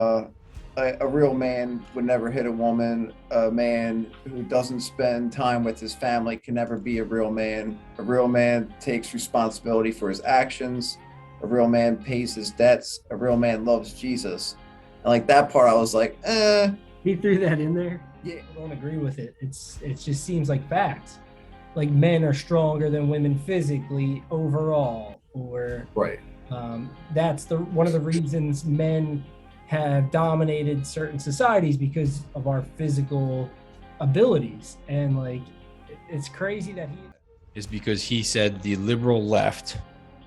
a real man would never hit a woman. A man who doesn't spend time with his family can never be a real man. A real man takes responsibility for his actions. A real man pays his debts. A real man loves Jesus. And like that part, I was like, He threw that in there. yeah, I don't agree with it. It just seems like facts. Like men are stronger than women physically overall, or right. that's the one of the reasons men have dominated certain societies because of our physical abilities. And like, it's crazy that he is because he said the liberal left,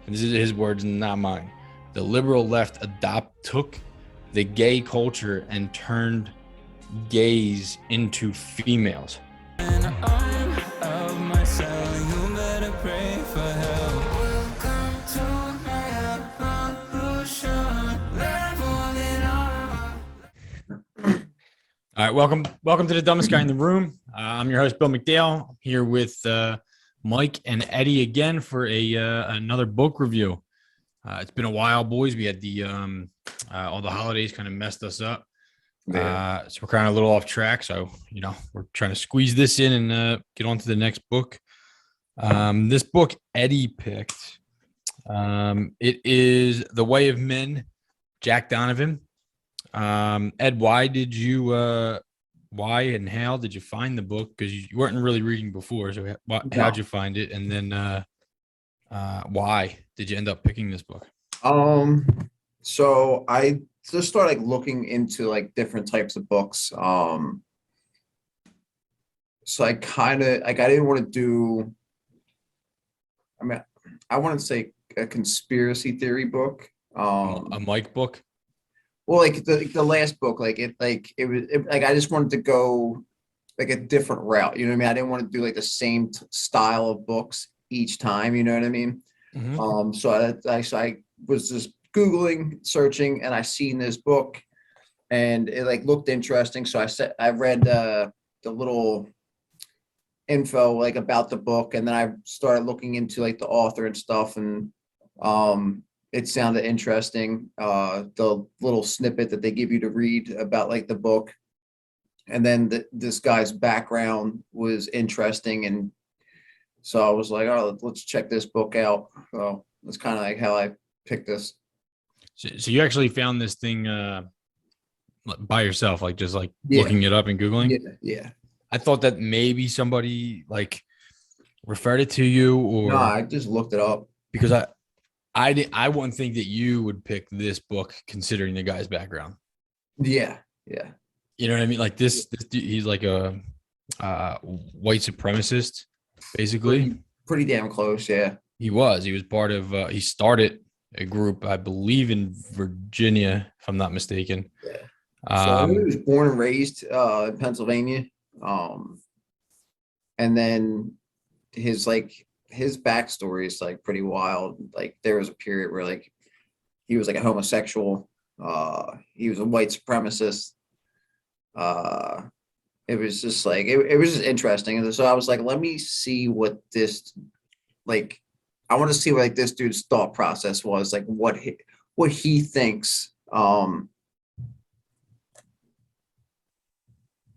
and this is his words, not mine. The liberal left took the gay culture and turned gays into females. And I'm of myself, you better pray for help. Welcome to my evolution. All right, welcome to the dumbest guy in the room. I'm your host, Bill McDale. I'm here with Mike and Eddie again for another book review. It's been a while, boys. We had the all the holidays kind of messed us up. So we're kind of a little off track. So, we're trying to squeeze this in and get on to the next book. This book Eddie picked, it is The Way of Men, Jack Donovan. Ed, why and how did you find the book? Because you weren't really reading before. So how'd you find it? And then why did you end up picking this book? So I just started like looking into like different types of books. So I kind of like, I didn't want to do, I want to say a conspiracy theory book. A Mike book. Well, like the last book, like I just wanted to go like a different route. You know what I mean? I didn't want to do like the same style of books each time. You know what I mean? Mm-hmm. So I was just Googling, searching, and I seen this book, and it like looked interesting. So I read the little info like about the book, and then I started looking into like the author and stuff, and it sounded interesting. The little snippet that they give you to read about like the book, and then this guy's background was interesting, and so I was like, oh, let's check this book out. So that's kind of like how I picked this. So you actually found this thing by yourself, like just like Yeah. looking it up and Googling? Yeah. I thought that maybe somebody like referred it to you, or no, I just looked it up because I wouldn't think that you would pick this book considering the guy's background. Yeah. You know what I mean? Like this dude, he's like a white supremacist, basically. Pretty damn close. Yeah. He was part of. He started a group, I believe, in Virginia, if I'm not mistaken. Yeah. So he was born and raised in Pennsylvania, and then his backstory is like pretty wild. Like there was a period where like he was like a homosexual. He was a white supremacist. It was just like it was just interesting. And so I was like, let me see what this like. I want to see what like this dude's thought process was, like what he thinks.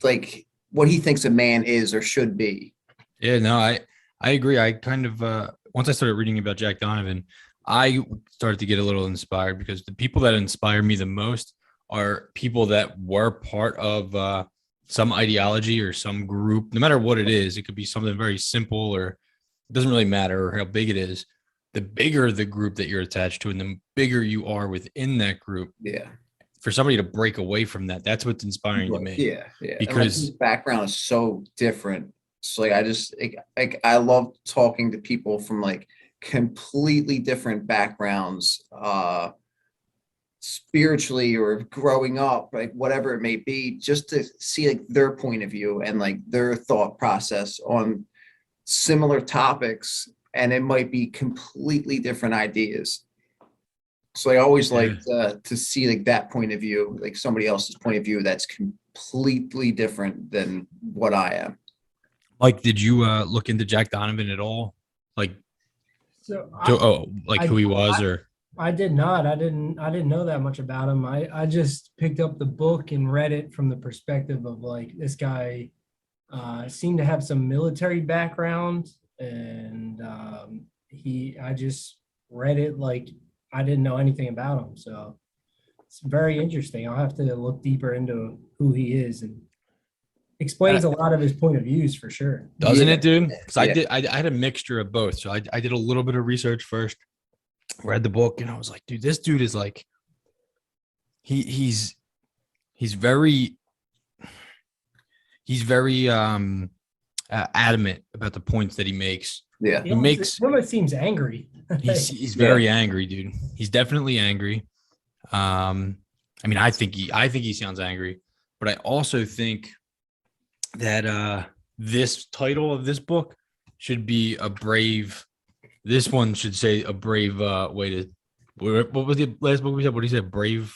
Like what he thinks a man is or should be. Yeah, no, I agree. I kind of once I started reading about Jack Donovan, I started to get a little inspired because the people that inspire me the most are people that were part of some ideology or some group, no matter what it is. It could be something very simple, or it doesn't really matter how big it is. The bigger the group that you're attached to and the bigger you are within that group. Yeah. For somebody to break away from that, that's what's inspiring to me. Yeah. Because like his background is so different. So like I love talking to people from like completely different backgrounds, spiritually or growing up, like whatever it may be, just to see like their point of view and like their thought process on similar topics, and it might be completely different ideas. So I always like to see like that point of view, like somebody else's point of view that's completely different than what I am. Like, did you look into Jack Donovan at all? Like, so who he was, or I did not. I didn't know that much about him. I just picked up the book and read it from the perspective of like this guy seemed to have some military background, and I just read it like I didn't know anything about him. So it's very interesting. I'll have to look deeper into who he is, and Uh, explains a lot of his point of views for sure. Doesn't Yeah, it, dude? Because yeah, I had a mixture of both. So I did a little bit of research first, read the book, and I was like, dude, this dude is like he he's very he's very adamant about the points that he makes. yeah, He He almost, makes he almost seems angry. he's yeah. very angry, dude. He's definitely angry. I mean, I think he sounds angry, but I also think that this title of this book should be a brave. This one should say a brave way to. What was the last book we said? What he said? Brave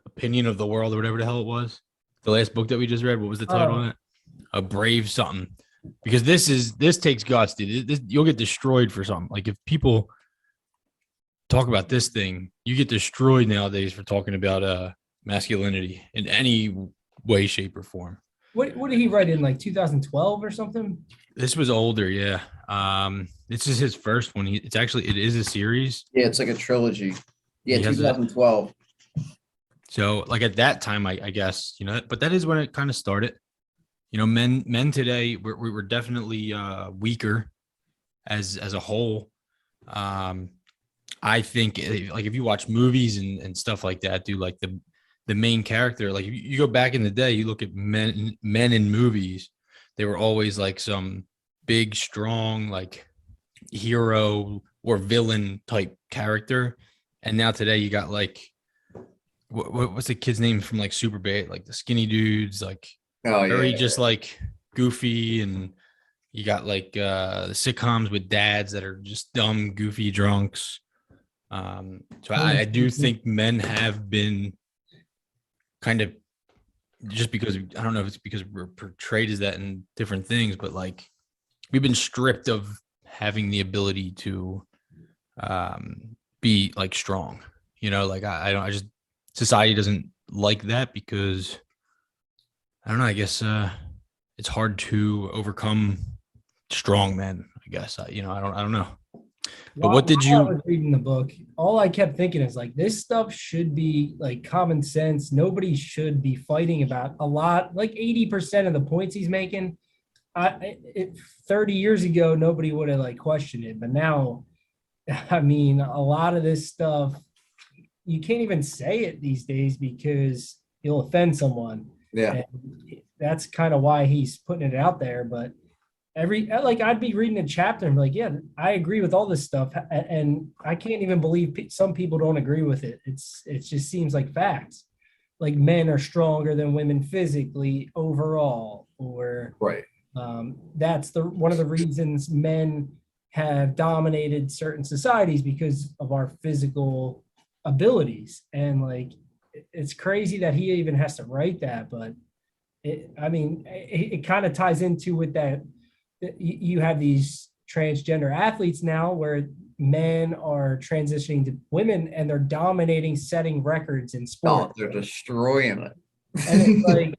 opinion of the world, or whatever the hell it was. The last book that we just read. What was the title Oh, of it? A brave something. Because this takes guts, dude. You'll get destroyed for something. Like if people talk about this thing, you get destroyed nowadays for talking about masculinity in any way, shape, or form. what did he write in like 2012 or something? This was older, yeah. This is his first one. It is a series. Yeah, it's like a trilogy. Yeah, He has it. 2012. So like at that time, I guess, but that is when it kind of started. Men today we're definitely weaker as a whole. I think like if you watch movies and stuff like that, dude, like the main character, like if you go back in the day, you look at men in movies, they were always like some big, strong, like hero or villain type character. And now today you got like what's the kid's name from like Superbad, like the skinny dudes, like Oh very yeah, just like goofy, and you got like the sitcoms with dads that are just dumb, goofy drunks. So I do think men have been kind of, just because I don't know if it's because we're portrayed as that in different things, but like we've been stripped of having the ability to be like strong. Like I don't. I just society doesn't like that because I don't know. I guess it's hard to overcome strong men. I guess I don't know. But what did While I you? was reading the book, all I kept thinking is like this stuff should be like common sense. Nobody should be fighting about a lot. Like 80% of the points he's making, 30 years ago, nobody would have like questioned it. But now, I mean, a lot of this stuff, you can't even say it these days because you'll offend someone. yeah. And that's kind of why he's putting it out there. But like I'd be reading a chapter and be like, yeah, I agree with all this stuff, and I can't even believe some people don't agree with it. It just seems like facts. Like men are stronger than women physically overall, or Right. that's one of the reasons men have dominated certain societies because of our physical abilities. And like it's crazy that he even has to write that, but I mean, it kind of ties into with that. You have these transgender athletes now where men are transitioning to women and they're dominating, setting records in Oh, sport. they're destroying it. And it's like,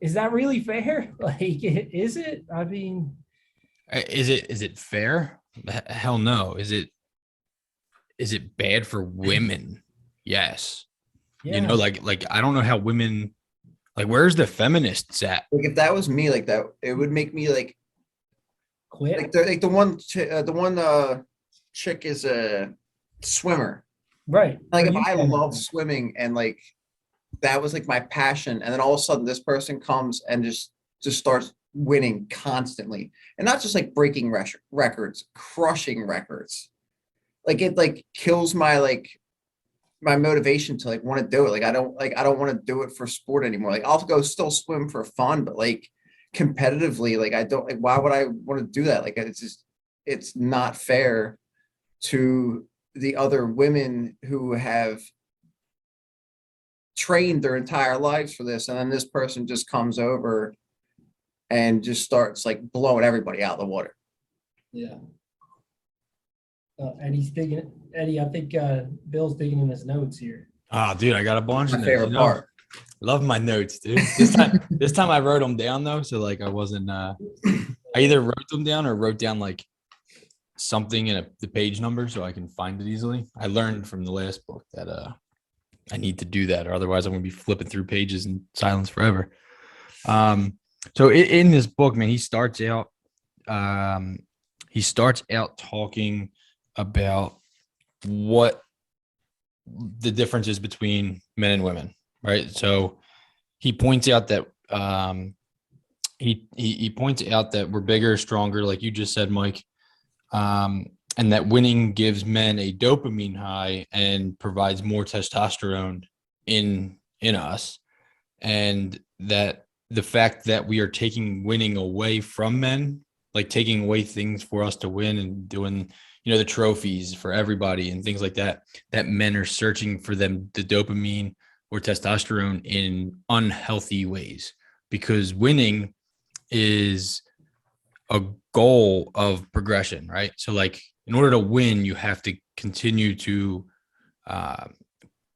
is that really fair? Like, is it? I mean, Is it fair? Hell no. Is it bad for women? Yes. yeah, Like I don't know how women, like where's the feminists at? Like if that was me, like that, it would make me like quit. the one chick is a swimmer. Right. Like Or if you I can. love swimming and like that was like my passion, and then all of a sudden this person comes and just starts winning constantly, and not just like breaking records, crushing records. Like it like kills my motivation to like want to do it. Like I don't want to do it for sport anymore. Like I'll go still swim for fun, but like competitively, like I don't like why would I want to do that? Like it's not fair to the other women who have trained their entire lives for this, and then this person just comes over and just starts like blowing everybody out of the water. Yeah. Eddie's digging. Eddie, I think Bill's digging in his notes here. Ah, dude, I got a bunch My of notes. favorite part. Love my notes, dude. This time I wrote them down though, so like I wasn't. I either wrote them down or wrote down like something in the page number so I can find it easily. I learned from the last book that I need to do that, or otherwise I'm gonna be flipping through pages in silence forever. So in this book, man, he starts out talking about what the difference is between men and women, right? So he points out that he points out that we're bigger, stronger, like you just said, Mike, and that winning gives men a dopamine high and provides more testosterone in us, and that the fact that we are taking winning away from men, like taking away things for us to win and doing, the trophies for everybody and things like that, that men are searching for the dopamine or testosterone in unhealthy ways, because winning is a goal of progression, right? So like in order to win, you have to continue to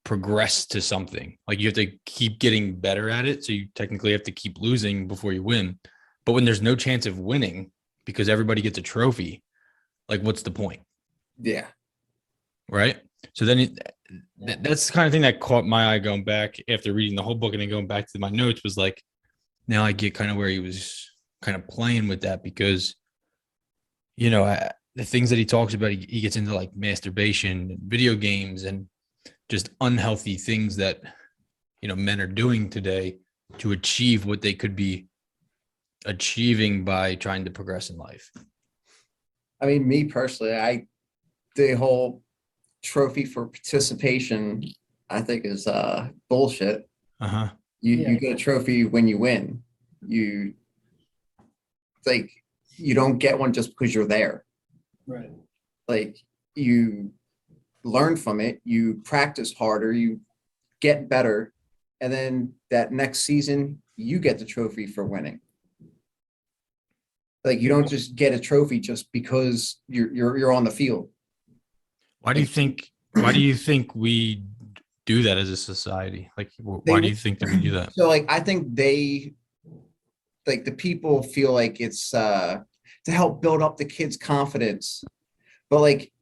progress to something. Like you have to keep getting better at it. So you technically have to keep losing before you win. But when there's no chance of winning because everybody gets a trophy, like what's the point? Yeah. Right. So then that's the kind of thing that caught my eye going back after reading the whole book and then going back to my notes, was like, now I get kind of where he was kind of playing with that, because, the things that he talks about, he gets into like masturbation, video games, and just unhealthy things that, men are doing today to achieve what they could be achieving by trying to progress in life. I mean, me personally, the whole trophy for participation, I think is bullshit. Uh-huh. You get a trophy when you win. You don't get one just because you're there. Right. Like you learn from it, you practice harder, you get better, and then that next season you get the trophy for winning. Like you don't just get a trophy just because you're on the field. Why do you think we do that as a society? Like why do you think that we do that? So like I think the people feel like it's to help build up the kids' confidence, but like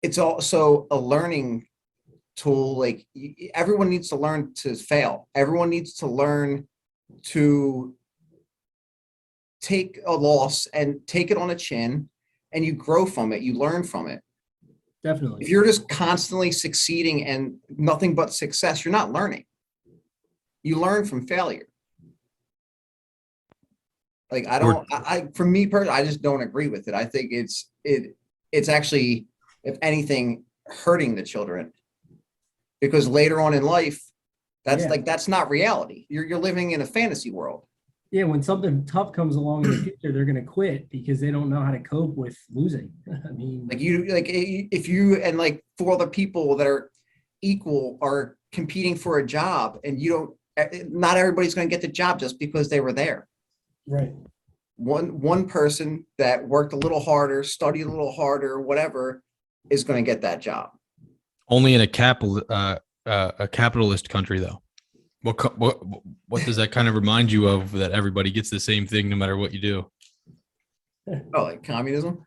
it's also a learning tool. Like everyone needs to learn to fail. Everyone needs to learn to take a loss and take it on a chin, and you grow from it. You learn from it. Definitely. If you're just constantly succeeding and nothing but success, you're not learning. You learn from failure. Like for me personally, I just don't agree with it. I think it's actually, if anything, hurting the children, because later on in life, that's not reality. You're living in a fantasy world. Yeah, when something tough comes along in the future, they're going to quit because they don't know how to cope with losing. I mean, if you and like 4 other people that are equal are competing for a job, and not everybody's going to get the job just because they were there. Right. One person that worked a little harder, studied a little harder, whatever, is going to get that job. Only in a capitalist country, though. What does that kind of remind you of, that everybody gets the same thing no matter what you do? Oh, like communism?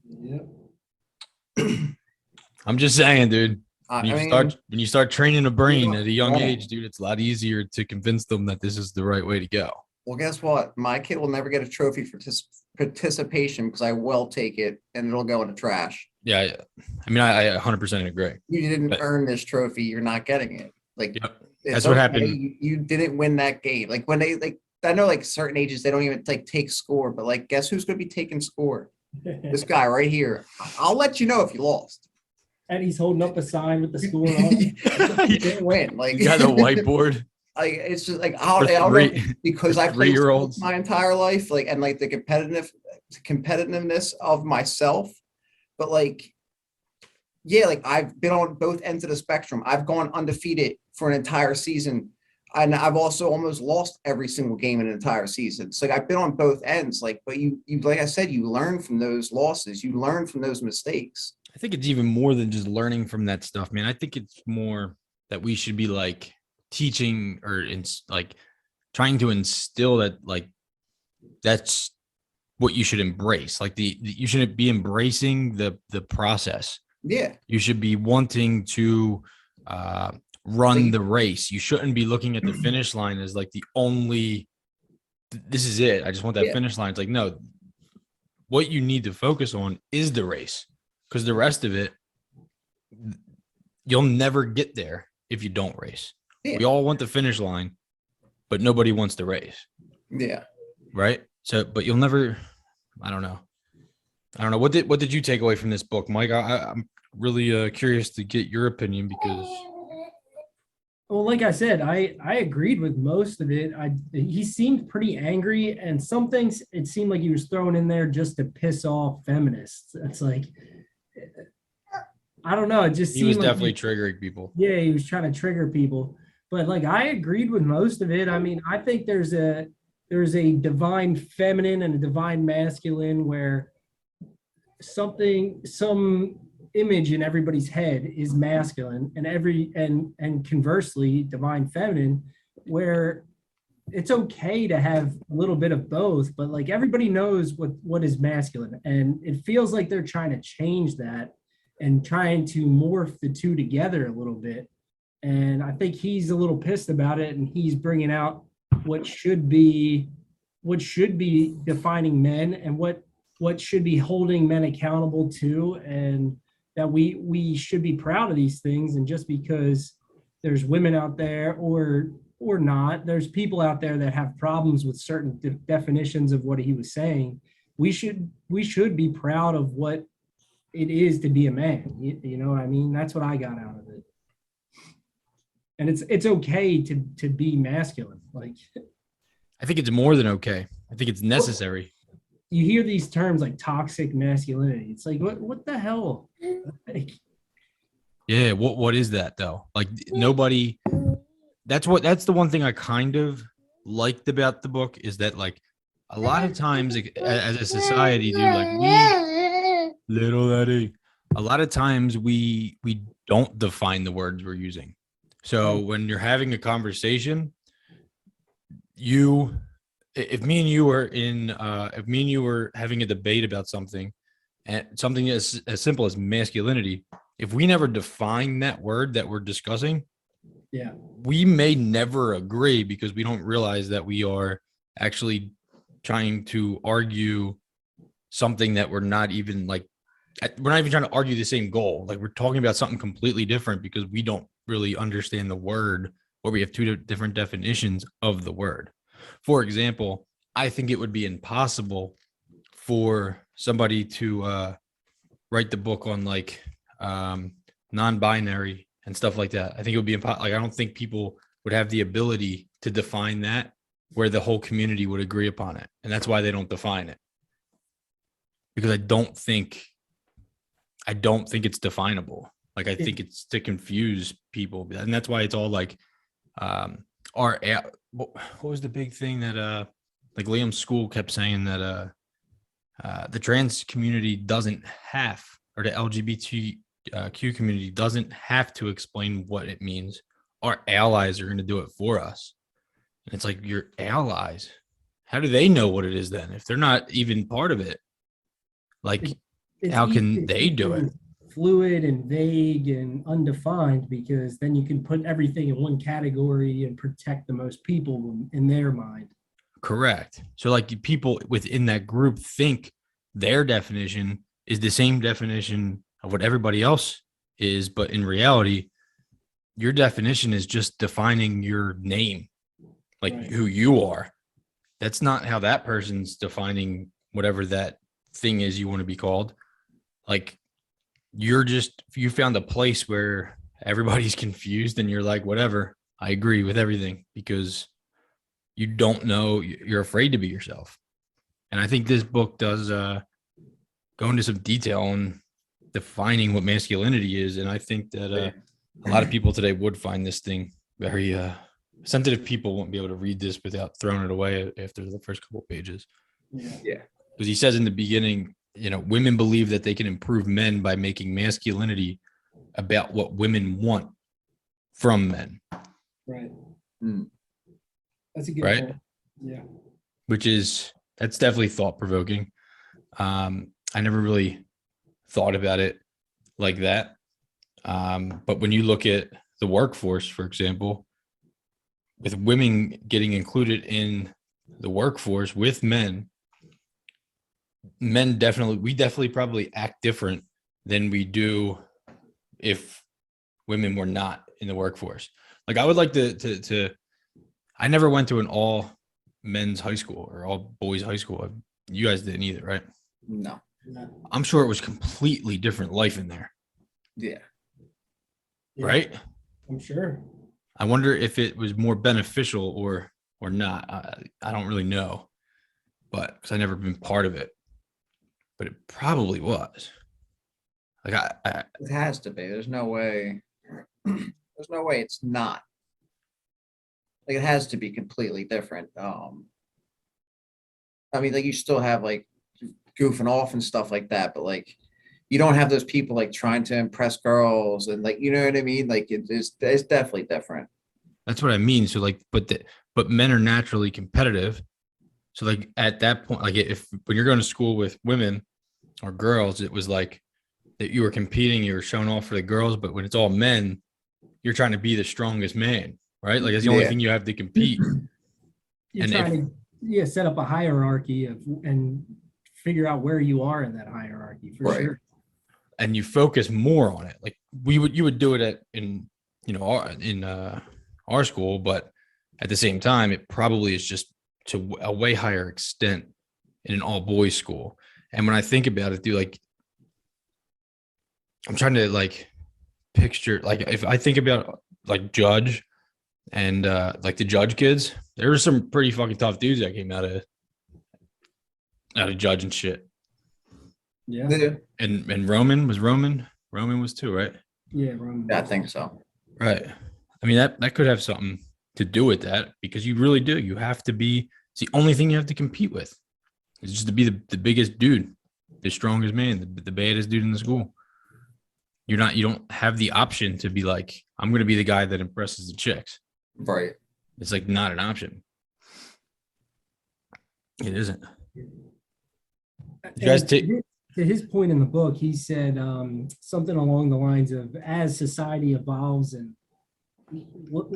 Yep. I'm just saying, dude. When you start training a brain at a young Right. age, dude, it's a lot easier to convince them that this is the right way to go. Well, guess what? My kid will never get a trophy for participation, because I will take it and it'll go in the trash. Yeah. I mean, I 100% agree. You didn't earn this trophy. You're not getting it. Like, Yep. it's That's what okay. happened. You didn't win that game. Like when I know like certain ages, they don't even take score, but like, guess who's going to be taking score? This guy right here. I'll let you know if you lost. And he's holding up a sign with the score on it. You didn't win. Like, You got a whiteboard. Like it's just like I For don't three- know, because I for played 3-year-olds. sports my entire life, like, and like the competitiveness of myself, but like, yeah, like I've been on both ends of the spectrum. I've gone undefeated for an entire season. and I've also almost lost every single game in an entire season. So like I've been on both ends, like, but you like I said, you learn from those losses, you learn from those mistakes. I think it's even more than just learning from that stuff, man. I think it's more that we should be like teaching or like trying to instill that, like, that's what you should embrace. Like you shouldn't be embracing the process. Yeah. You should be wanting to run Like- the race. You shouldn't be looking at the finish line as like the only, this is it. I just want that Yeah. finish line. It's like, no, what you need to focus on is the race, because the rest of it, you'll never get there if you don't race. Yeah. We all want the finish line, but nobody wants the race. Yeah. Right. So, but you'll never, I don't know. What did you take away from this book, Mike? I'm really curious to get your opinion, because Well, like I said, I agreed with most of it. He seemed pretty angry, and some things it seemed like he was throwing in there just to piss off feminists. It's like, I don't know. It just he seemed was like definitely triggering people. yeah, he was trying to trigger people. But like I agreed with most of it. I mean, I think there's a divine feminine and a divine masculine, where some image in everybody's head is masculine, and conversely divine feminine, where it's okay to have a little bit of both, but like everybody knows what is masculine, and it feels like they're trying to change that and trying to morph the two together a little bit. And I think he's a little pissed about it, and he's bringing out what should be defining men, and what should be holding men accountable to, and that we should be proud of these things. And just because there's women out there or not, there's people out there that have problems with certain definitions of what he was saying, we should be proud of what it is to be a man. You know what I mean? That's what I got out of it. And it's okay to be masculine. Like, I think it's more than okay. I think it's necessary. you hear these terms like toxic masculinity. It's like, what the hell? Like, Yeah. What is that though? Like nobody, that's the one thing I kind of liked about the book, is that like a lot of times as a society, dude, like a lot of times we don't define the words we're using. So when you're having a conversation, if me and you were having a debate about something, and something as simple as masculinity, if we never define that word that we're discussing, yeah, we may never agree, because we don't realize that we are actually trying to argue something that we're not even trying to argue the same goal. Like we're talking about something completely different, because we don't really understand the word, or we have two different definitions of the word. For example, I think it would be impossible for somebody to write the book on like non-binary and stuff like that. I think it would be impossible. Like I don't think people would have the ability to define that where the whole community would agree upon it. And that's why they don't define it. Because I don't think it's definable. Like I think it's to confuse people. And that's why it's all like what was the big thing that like Liam School kept saying, that the trans community doesn't have, or the LGBTQ community doesn't have to explain what it means. Our allies are going to do it for us. And it's like, your allies, how do they know what it is then if they're not even part of it? Like, how can they do it? Fluid and vague and undefined, because then you can put everything in one category and protect the most people in their mind. Correct. So like people within that group think their definition is the same definition of what everybody else is, but in reality, your definition is just defining your name, like Right. who you are. That's not how that person's defining whatever that thing is you want to be called. Like you found a place where everybody's confused, and you're like, whatever, I agree with everything, because you don't know, you're afraid to be yourself. And I think this book does go into some detail on defining what masculinity is. And I think that a lot of people today would find this thing very sensitive people won't be able to read this without throwing it away after the first couple of pages. Yeah. Because he says in the beginning, women believe that they can improve men by making masculinity about what women want from men. Right. Mm. That's a good Right. point. Yeah. That's definitely thought provoking. I never really thought about it like that. But when you look at the workforce, for example, with women getting included in the workforce with men definitely probably act different than we do if women were not in the workforce. Like I would like to I never went to an all men's high school or all boys high school. You guys didn't either, right? No. I'm sure it was completely different life in there, Yeah. Yeah, right? I'm sure. I wonder if it was more beneficial or not. I don't really know, but because I never been part of it, but it probably was. Like It has to be. There's no way. There's no way it's not. Like it has to be completely different. I mean, like you still have like goofing off and stuff like that, but like you don't have those people like trying to impress girls and like you know what I mean. Like it's definitely different. that's what I mean. So like, but men are naturally competitive. So like at that point, like if when you're going to school with women or girls, it was like that you were competing, you were showing off for the girls, but when it's all men, you're trying to be the strongest man, right? Like it's the only Yeah. thing you have to compete. You're And trying to set up a hierarchy and figure out where you are in that hierarchy for Right. sure. and you focus more on it. Like you would do it in our school, but at the same time, it probably is just to a way higher extent in an all boys school. And when I think about it, dude, like I'm trying to like picture, like if I think about like Judge and like the Judge kids, there were some pretty fucking tough dudes that came out of Judge and shit. Yeah. Yeah. And Roman was too, right? Yeah. Roman. I think so. Right. I mean, that could have something to do with that because you really do. You have to be, it's the only thing you have to compete with. It's just to be the biggest dude, the strongest man, the baddest dude in the school. You don't have the option to be like, I'm going to be the guy that impresses the chicks. Right. It's like not an option. It isn't. You guys take, To his point in the book, he said something along the lines of as society evolves and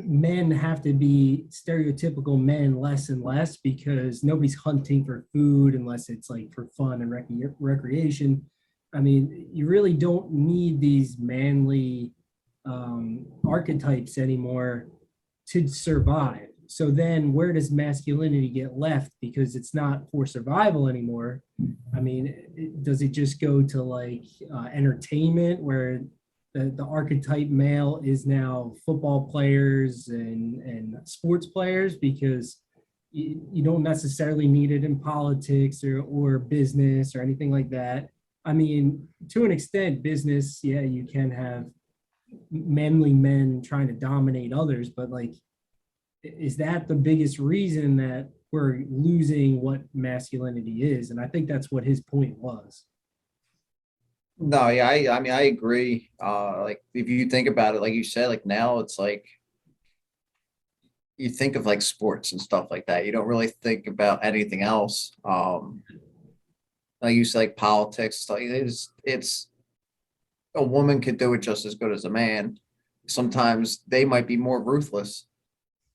men have to be stereotypical men less and less because nobody's hunting for food unless it's like for fun and recreation. I mean, you really don't need these manly archetypes anymore to survive. So then where does masculinity get left? Because it's not for survival anymore. I mean, does it just go to like entertainment where the archetype male is now football players and sports players because you don't necessarily need it in politics or business or anything like that. I mean, to an extent, business, yeah, you can have manly men trying to dominate others, but like, is that the biggest reason that we're losing what masculinity is? And I think that's what his point was. No, yeah, I mean I agree. Like if you think about it, like you said, like now it's like you think of like sports and stuff like that. You don't really think about anything else. Like you said, like politics, like it's a woman could do it just as good as a man. Sometimes they might be more ruthless.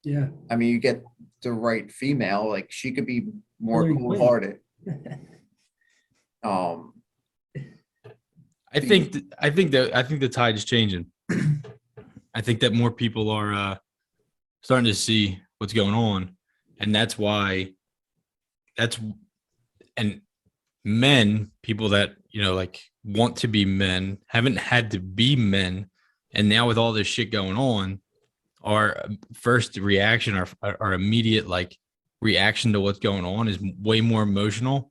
Yeah. I mean, you get the right female, like she could be more Hillary cool hearted. I think the tide is changing. I think that more people are starting to see what's going on, and that's why and men, people that like want to be men, haven't had to be men, and now with all this shit going on, our first reaction, our immediate like reaction to what's going on is way more emotional.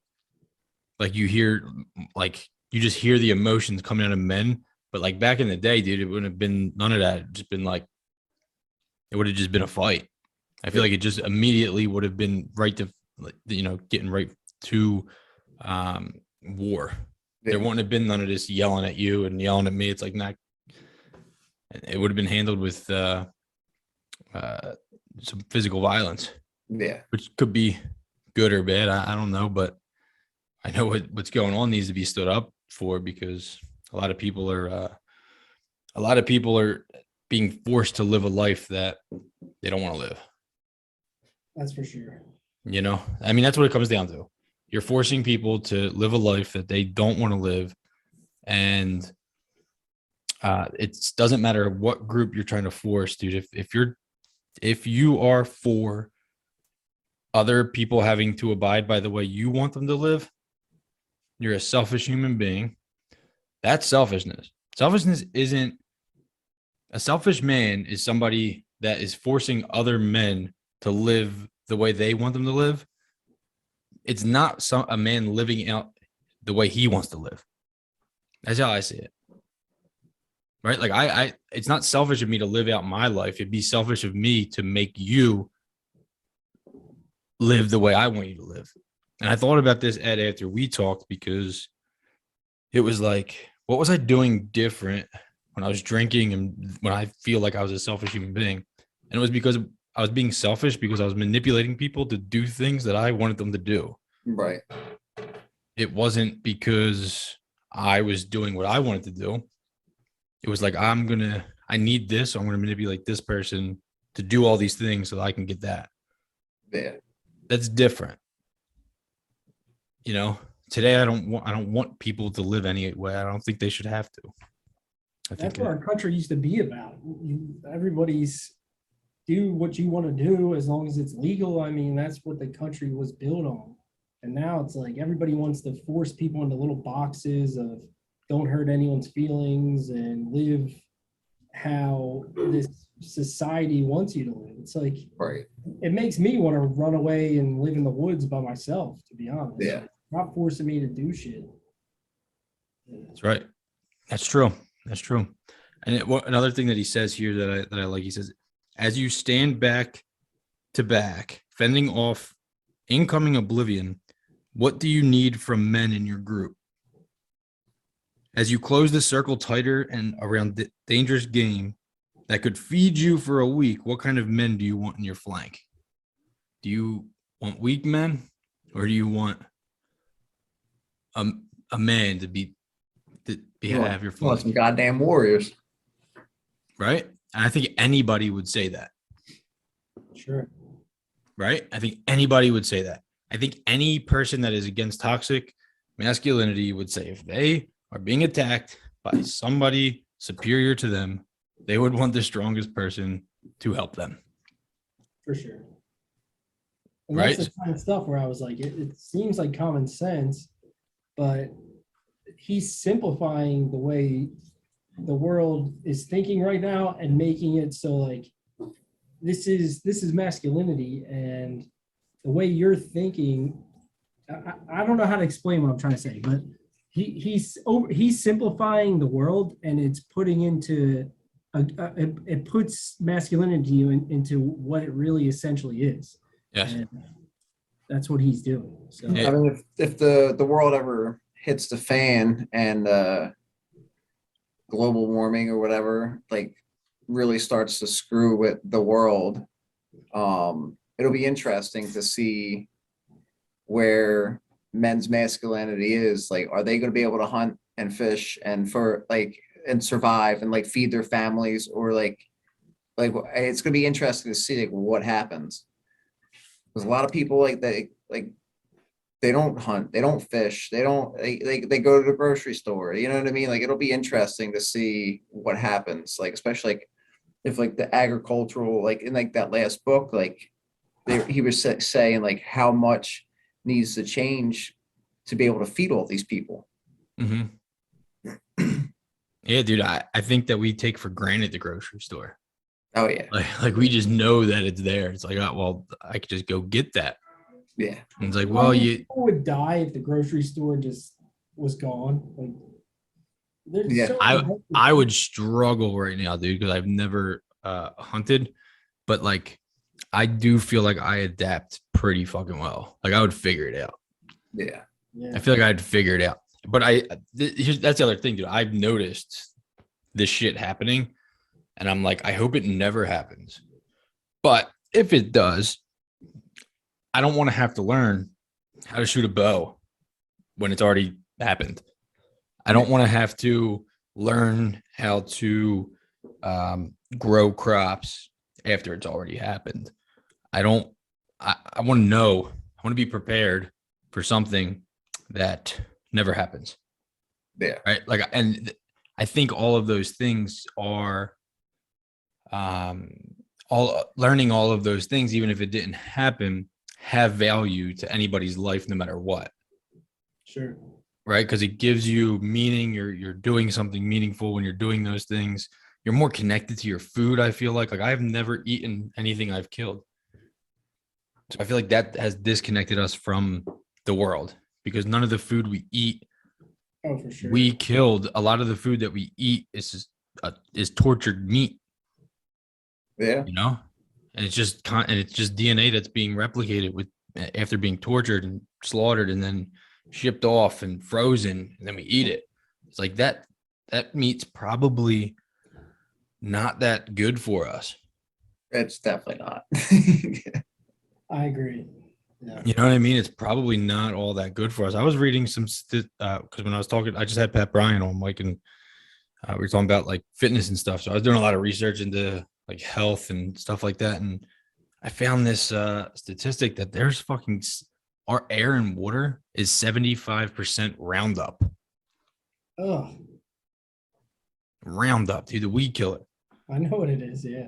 Like you hear, like you just hear the emotions coming out of men. But like back in the day, dude, it wouldn't have been none of that. It'd just been like, it would have just been a fight. I feel like it just immediately would have been right to, getting right to war. There wouldn't have been none of this yelling at you and yelling at me. It's like not. It would have been handled with some physical violence. Yeah. Which could be good or bad. I don't know, but I know what's going on needs to be stood up for, because a lot of people are being forced to live a life that they don't want to live. That's for sure. I mean, that's what it comes down to. You're forcing people to live a life that they don't want to live. And it doesn't matter what group you're trying to force, dude. If you are for other people having to abide by the way you want them to live, you're a selfish human being. That's selfishness. Selfishness isn't a selfish man is somebody that is forcing other men to live the way they want them to live. It's not a man living out the way he wants to live. That's how I see it. Right? Like it's not selfish of me to live out my life. It'd be selfish of me to make you live the way I want you to live. And I thought about this, Ed, after we talked, because it was like, what was I doing different when I was drinking and when I feel like I was a selfish human being? And it was because I was being selfish because I was manipulating people to do things that I wanted them to do. Right. It wasn't because I was doing what I wanted to do. It was like, I need this, so I'm going to manipulate this person to do all these things so that I can get that. Yeah. That's different. Today I don't want people to live any way. I don't think they should have to. That's what our country used to be about. Everybody's do what you want to do as long as it's legal. I mean, that's what the country was built on. And now it's like everybody wants to force people into little boxes of don't hurt anyone's feelings and live how this society wants you to live. It's like, right. It makes me want to run away and live in the woods by myself, to be honest. Yeah. It's not forcing me to do shit. That's right. That's true. And another thing that he says here that I like, he says, as you stand back to back, fending off incoming oblivion, what do you need from men in your group? As you close the circle tighter and around the dangerous game that could feed you for a week, what kind of men do you want in your flank? Do you want weak men, or do you want a man to have your flank? Some goddamn warriors. Right? And I think anybody would say that. Sure. Right? I think anybody would say that. I think any person that is against toxic masculinity would say if they are being attacked by somebody superior to them, they would want the strongest person to help them. For sure. And right? That's the kind of stuff where I was like, it seems like common sense, but he's simplifying the way the world is thinking right now and making it so like this is masculinity, and the way you're thinking, I don't know how to explain what I'm trying to say, but he's simplifying the world, and it's putting into it puts masculinity into what it really essentially is. Yes. And that's what he's doing. So I mean, if the world ever hits the fan and global warming or whatever, like really starts to screw with the world, it'll be interesting to see where men's masculinity is. Like, are they going to be able to hunt and fish and survive and like feed their families, or like it's going to be interesting to see like what happens. Because a lot of people they don't hunt, they don't fish, they go to the grocery store. You know what I mean? Like, it'll be interesting to see what happens. Like, especially like if like the agricultural, like in like that last book, like he was saying like how much needs to change to be able to feed all these people. Mm-hmm. Yeah, dude, I think that we take for granted the grocery store. Oh yeah. Like we just know that it's there. It's like, oh, well, I could just go get that. Yeah. And it's like, well, people would die if the grocery store just was gone. Like, yeah, I would struggle right now, dude, because I've never hunted, but like I do feel like I adapt pretty fucking well. Like I would figure it out. Yeah. I feel like I'd figure it out. But that's the other thing, dude. I've noticed this shit happening, and I'm like, I hope it never happens. But if it does, I don't want to have to learn how to shoot a bow when it's already happened. I don't want to have to learn how to grow crops after it's already happened. I want to know, I want to be prepared for something that never happens. Yeah. Right. Like, and I think all of those things are learning all of those things, even if it didn't happen, have value to anybody's life, no matter what. Sure. Right. Because it gives you meaning. You're doing something meaningful when you're doing those things. You're more connected to your food. I feel like I've never eaten anything I've killed. So I feel like that has disconnected us from the world, because none of the food we eat, Oh, for sure. we killed. A lot of the food that we eat is tortured meat. Yeah. You know, and it's just DNA that's being replicated with after being tortured and slaughtered and then shipped off and frozen, and then we eat it. It's like that meat's probably not that good for us. It's definitely not. I agree. Yeah. You know what I mean? It's probably not all that good for us. I was reading some because when I was talking, I just had Pat Bryan on, Mike, and we were talking about like fitness and stuff. So I was doing a lot of research into like health and stuff like that, and I found this statistic that there's fucking our air and water is 75% Roundup. Oh, Roundup, dude, the weed killer. I know what it is. Yeah.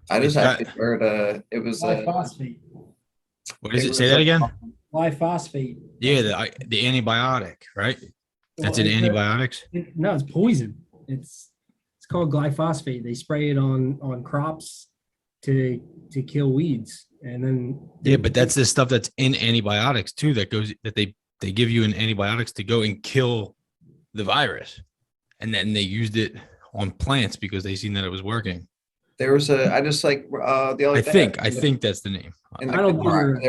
I just It's got- actually heard it was Glyphosate. What is it? was Say that again. Glyphosate. Yeah, the antibiotic, right? That's Well, in antibiotics. No, it's poison. It's called glyphosate. They spray it on crops to kill weeds, and then Yeah, but that's the stuff that's in antibiotics too. That they give you in antibiotics to go and kill the virus, and then they used it on plants because they seen that it was working. there was I just like the other I day, think that's the name. in I the don't car, think-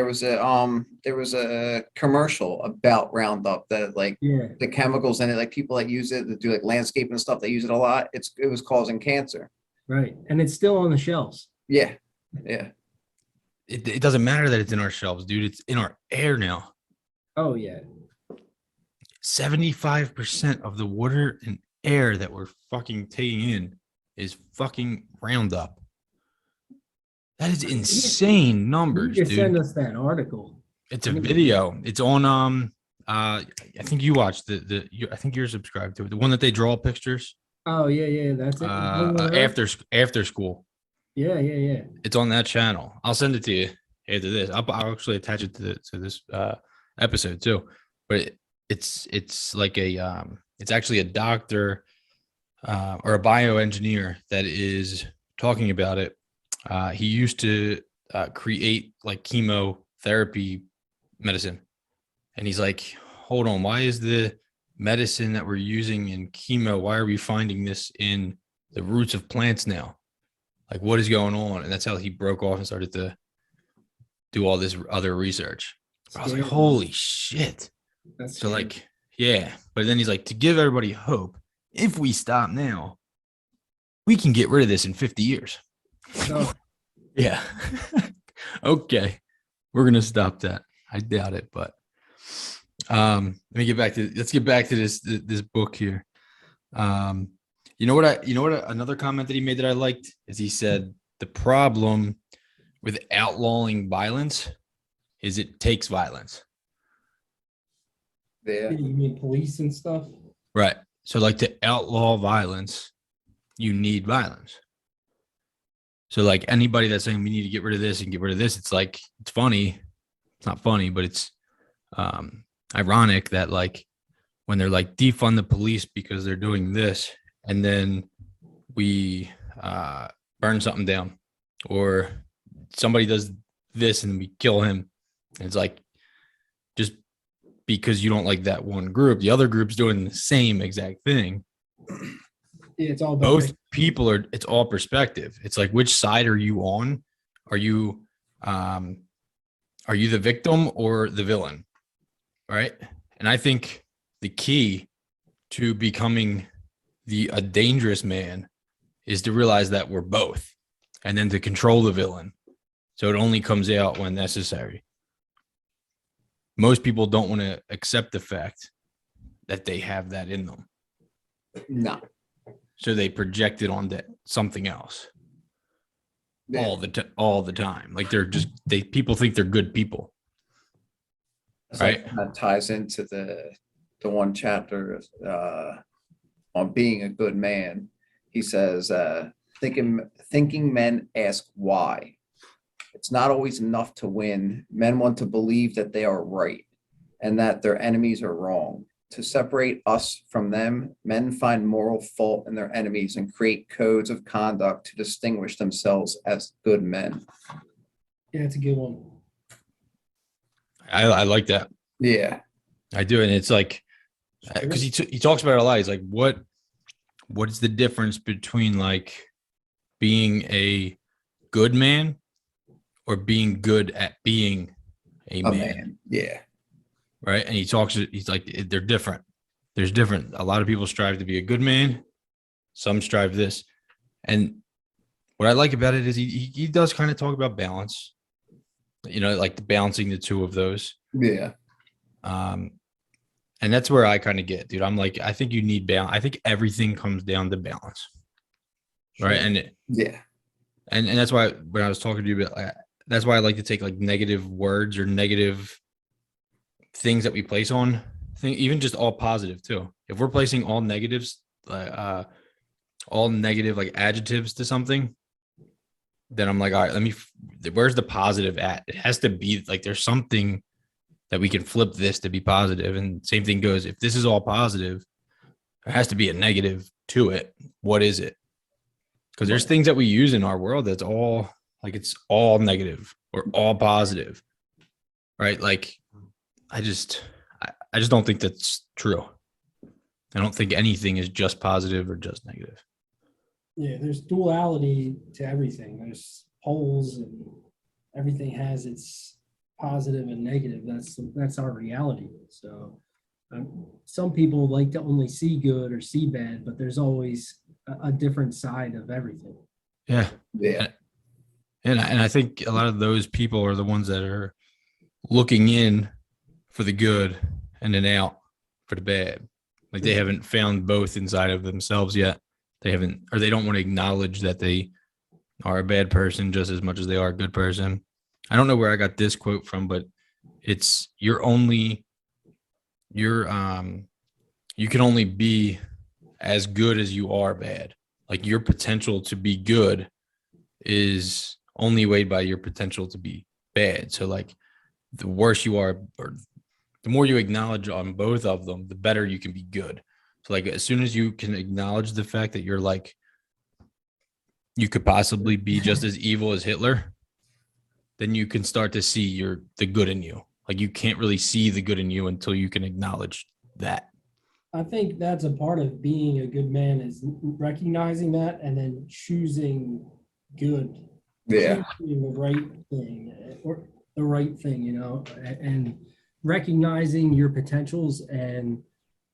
there was a commercial about Roundup that like yeah, the chemicals in it, like people that use it that do like landscaping and stuff, they use it a lot. It was causing cancer. right, and it's still on the shelves. Yeah. Yeah. It doesn't matter that it's in our shelves, dude. It's in our air now. Oh yeah, 75% of the water and air that we're fucking taking in is fucking Roundup. That is insane numbers, you can send dude. us that article. It's a video. It's on I think you watched I think you're subscribed to it. The one that they draw pictures Oh yeah, that's it. after school. Yeah. It's on that channel. I'll send it to you after this. I'll actually attach it to this episode too. But it's like it's actually a doctor or a bioengineer that is talking about it. He used to create like chemotherapy medicine, and he's like, hold on, why is the medicine that we're using in chemo, why are we finding this in the roots of plants now? Like, what is going on? And that's how he broke off and started to do all this other research. I was like, holy shit. That's So like, yeah. But then he's like, to give everybody hope, if we stop now, we can get rid of this in 50 years. so, Yeah. Okay. We're going to stop that. I doubt it, but let's get back to this book here. Another comment that he made that I liked is he said the problem with outlawing violence is it takes violence. Yeah. you mean police and stuff? Right. So like to outlaw violence, you need violence. So like anybody that's saying we need to get rid of this and get rid of this, it's like, it's funny. It's not funny, but it's ironic that like when they're like defund the police because they're doing this, and then we burn something down, or somebody does this and we kill him. And it's like, just because you don't like that one group, the other group's doing the same exact thing. Yeah, it's all about Both people it's all perspective. It's like, which side are you on? Are you Are you the victim or the villain? Right. And I think the key to becoming a dangerous man is to realize that we're both, and then to control the villain. So it only comes out when necessary. Most people don't want to accept the fact that they have that in them. No. So they project it onto something else Yeah. all the time. Like people think they're good people. It's Right. like that ties into the one chapter on being a good man. He says, thinking men ask why. It's not always enough to win. Men want to believe that they are right and that their enemies are wrong. To separate us from them, men find moral fault in their enemies and create codes of conduct to distinguish themselves as good men. Yeah, it's a good one. I like that. Yeah. I do. And it's like, because he talks about it a lot. He's like, what is the difference between like being a good man or being good at being a man? Yeah. Right. And he's like, they're different. There's different. A lot of people strive to be a good man. Some strive this. And what I like about it is he does kind of talk about balance, like balancing the two of those. Yeah. And that's where I kind of get, dude. I'm like, I think you need balance. I think everything comes down to balance. Right. And yeah. And that's why when I was talking to you about, that's why I like to take like negative words or negative things that we place on even just all positive too. If we're placing all negatives, all negative like adjectives to something, then I'm like, all right, where's the positive at? It has to be like, there's something that we can flip this to be positive. And same thing goes, if this is all positive, there has to be a negative to it. What is it? Because there's things that we use in our world that's all like, it's all negative or all positive, right? Like, I just don't think that's true. I don't think anything is just positive or just negative. Yeah, there's duality to everything. There's poles, and everything has its positive and negative. That's our reality. So some people like to only see good or see bad, but there's always a different side of everything. Yeah. Yeah. And I think a lot of those people are the ones that are looking in for the good and then out for the bad. Like they haven't found both inside of themselves yet. They haven't, or they don't want to acknowledge that they are a bad person just as much as they are a good person. I don't know where I got this quote from, but it's you can only be as good as you are bad. Like your potential to be good is only weighed by your potential to be bad. So like the worse you are, or the more you acknowledge on both of them, the better you can be good. So like as soon as you can acknowledge the fact that you're like, you could possibly be just as evil as Hitler, then you can start to see the good in you. Like you can't really see the good in you until you can acknowledge that. I think that's a part of being a good man, is recognizing that and then choosing good. Yeah. Choosing the right thing, or the right thing, and recognizing your potentials and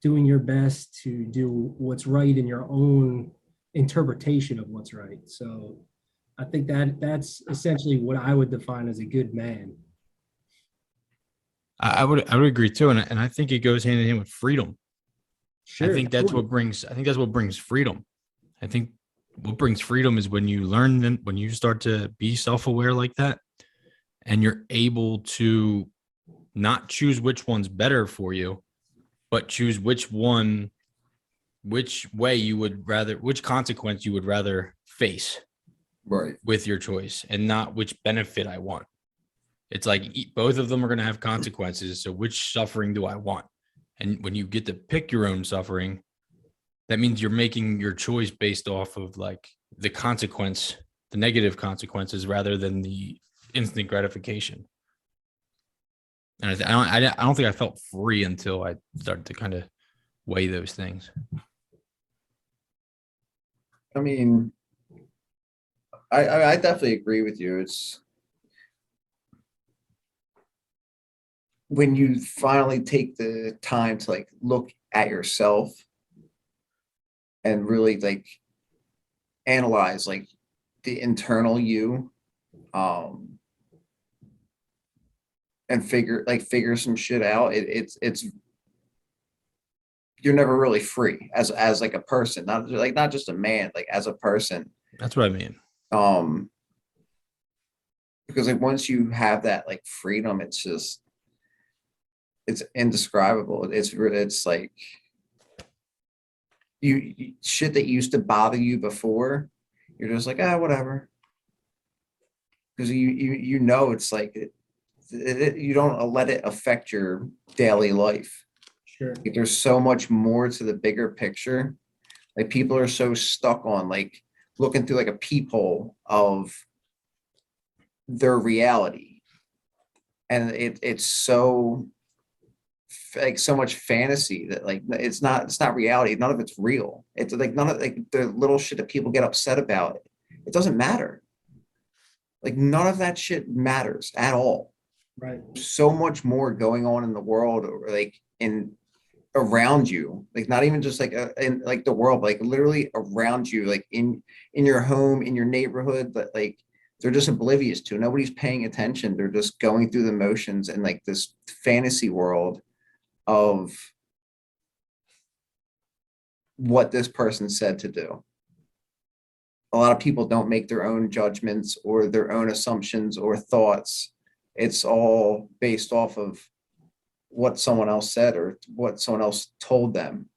doing your best to do what's right in your own interpretation of what's right. So I think that's essentially what I would define as a good man. I would agree too. And I think it goes hand in hand with freedom. Sure. I think that's what brings freedom. I think what brings freedom is when you learn, when you start to be self-aware like that, and you're able to not choose which one's better for you, but choose which consequence you would rather face Right. with your choice, and not which benefit I want. It's like both of them are going to have consequences. So which suffering do I want? And when you get to pick your own suffering, that means you're making your choice based off of like the consequence, the negative consequences, rather than the instant gratification. And I don't think I felt free until I started to kind of weigh those things. I mean, I definitely agree with you. when you finally take the time to like look at yourself and really like analyze like the internal you, um and figure some shit out, it's you're never really free as like a person, not just a man, like as a person. That's what I mean. um because like once you have that like freedom, it's indescribable. It's like shit that used to bother you before, you're just like, ah, whatever, because you know it's like you don't let it affect your daily life. Sure. Like, there's so much more to the bigger picture. Like people are so stuck on like looking through like a peephole of their reality, and it's so like so much fantasy that like it's not reality. None of it's real. It's like none of like the little shit that people get upset about. It doesn't matter. Like none of that shit matters at all. Right. So much more going on in the world, or like in around you, like not even just like in like the world, like literally around you, like in your home, in your neighborhood, that like they're just oblivious to. Nobody's paying attention. They're just going through the motions and like this fantasy world of what this person said to do. A lot of people don't make their own judgments or their own assumptions or thoughts. It's all based off of what someone else said or what someone else told them.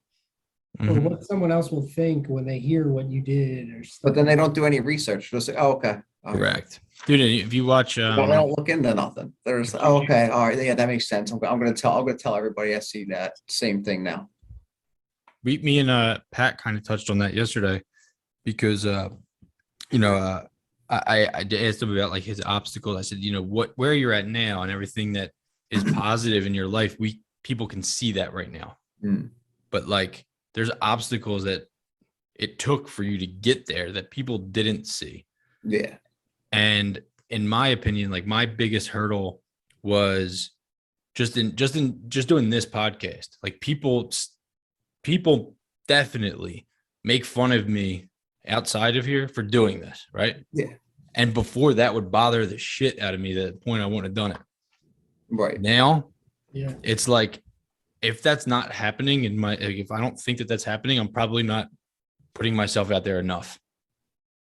Or Mhm. what someone else will think when they hear what you did or stuff. But then they don't do any research. Just like, oh, okay. All right. Correct. Dude, if you watch They don't look into nothing. They're just, oh, okay, all right, yeah, that makes sense. I'm gonna tell everybody I see that same thing now. me and Pat kind of touched on that yesterday because you know I asked him about like his obstacles. I said, you know, where you're at now and everything that is positive in your life, people can see that right now. Mm. But like there's obstacles that it took for you to get there that people didn't see. Yeah. And in my opinion, like my biggest hurdle was just doing this podcast. Like people definitely make fun of me outside of here for doing this, right? Yeah. And before that would bother the shit out of me to the point I wouldn't have done it. Right. Now, Yeah. it's like if that's not happening in my like, if I don't think that that's happening, I'm probably not putting myself out there enough.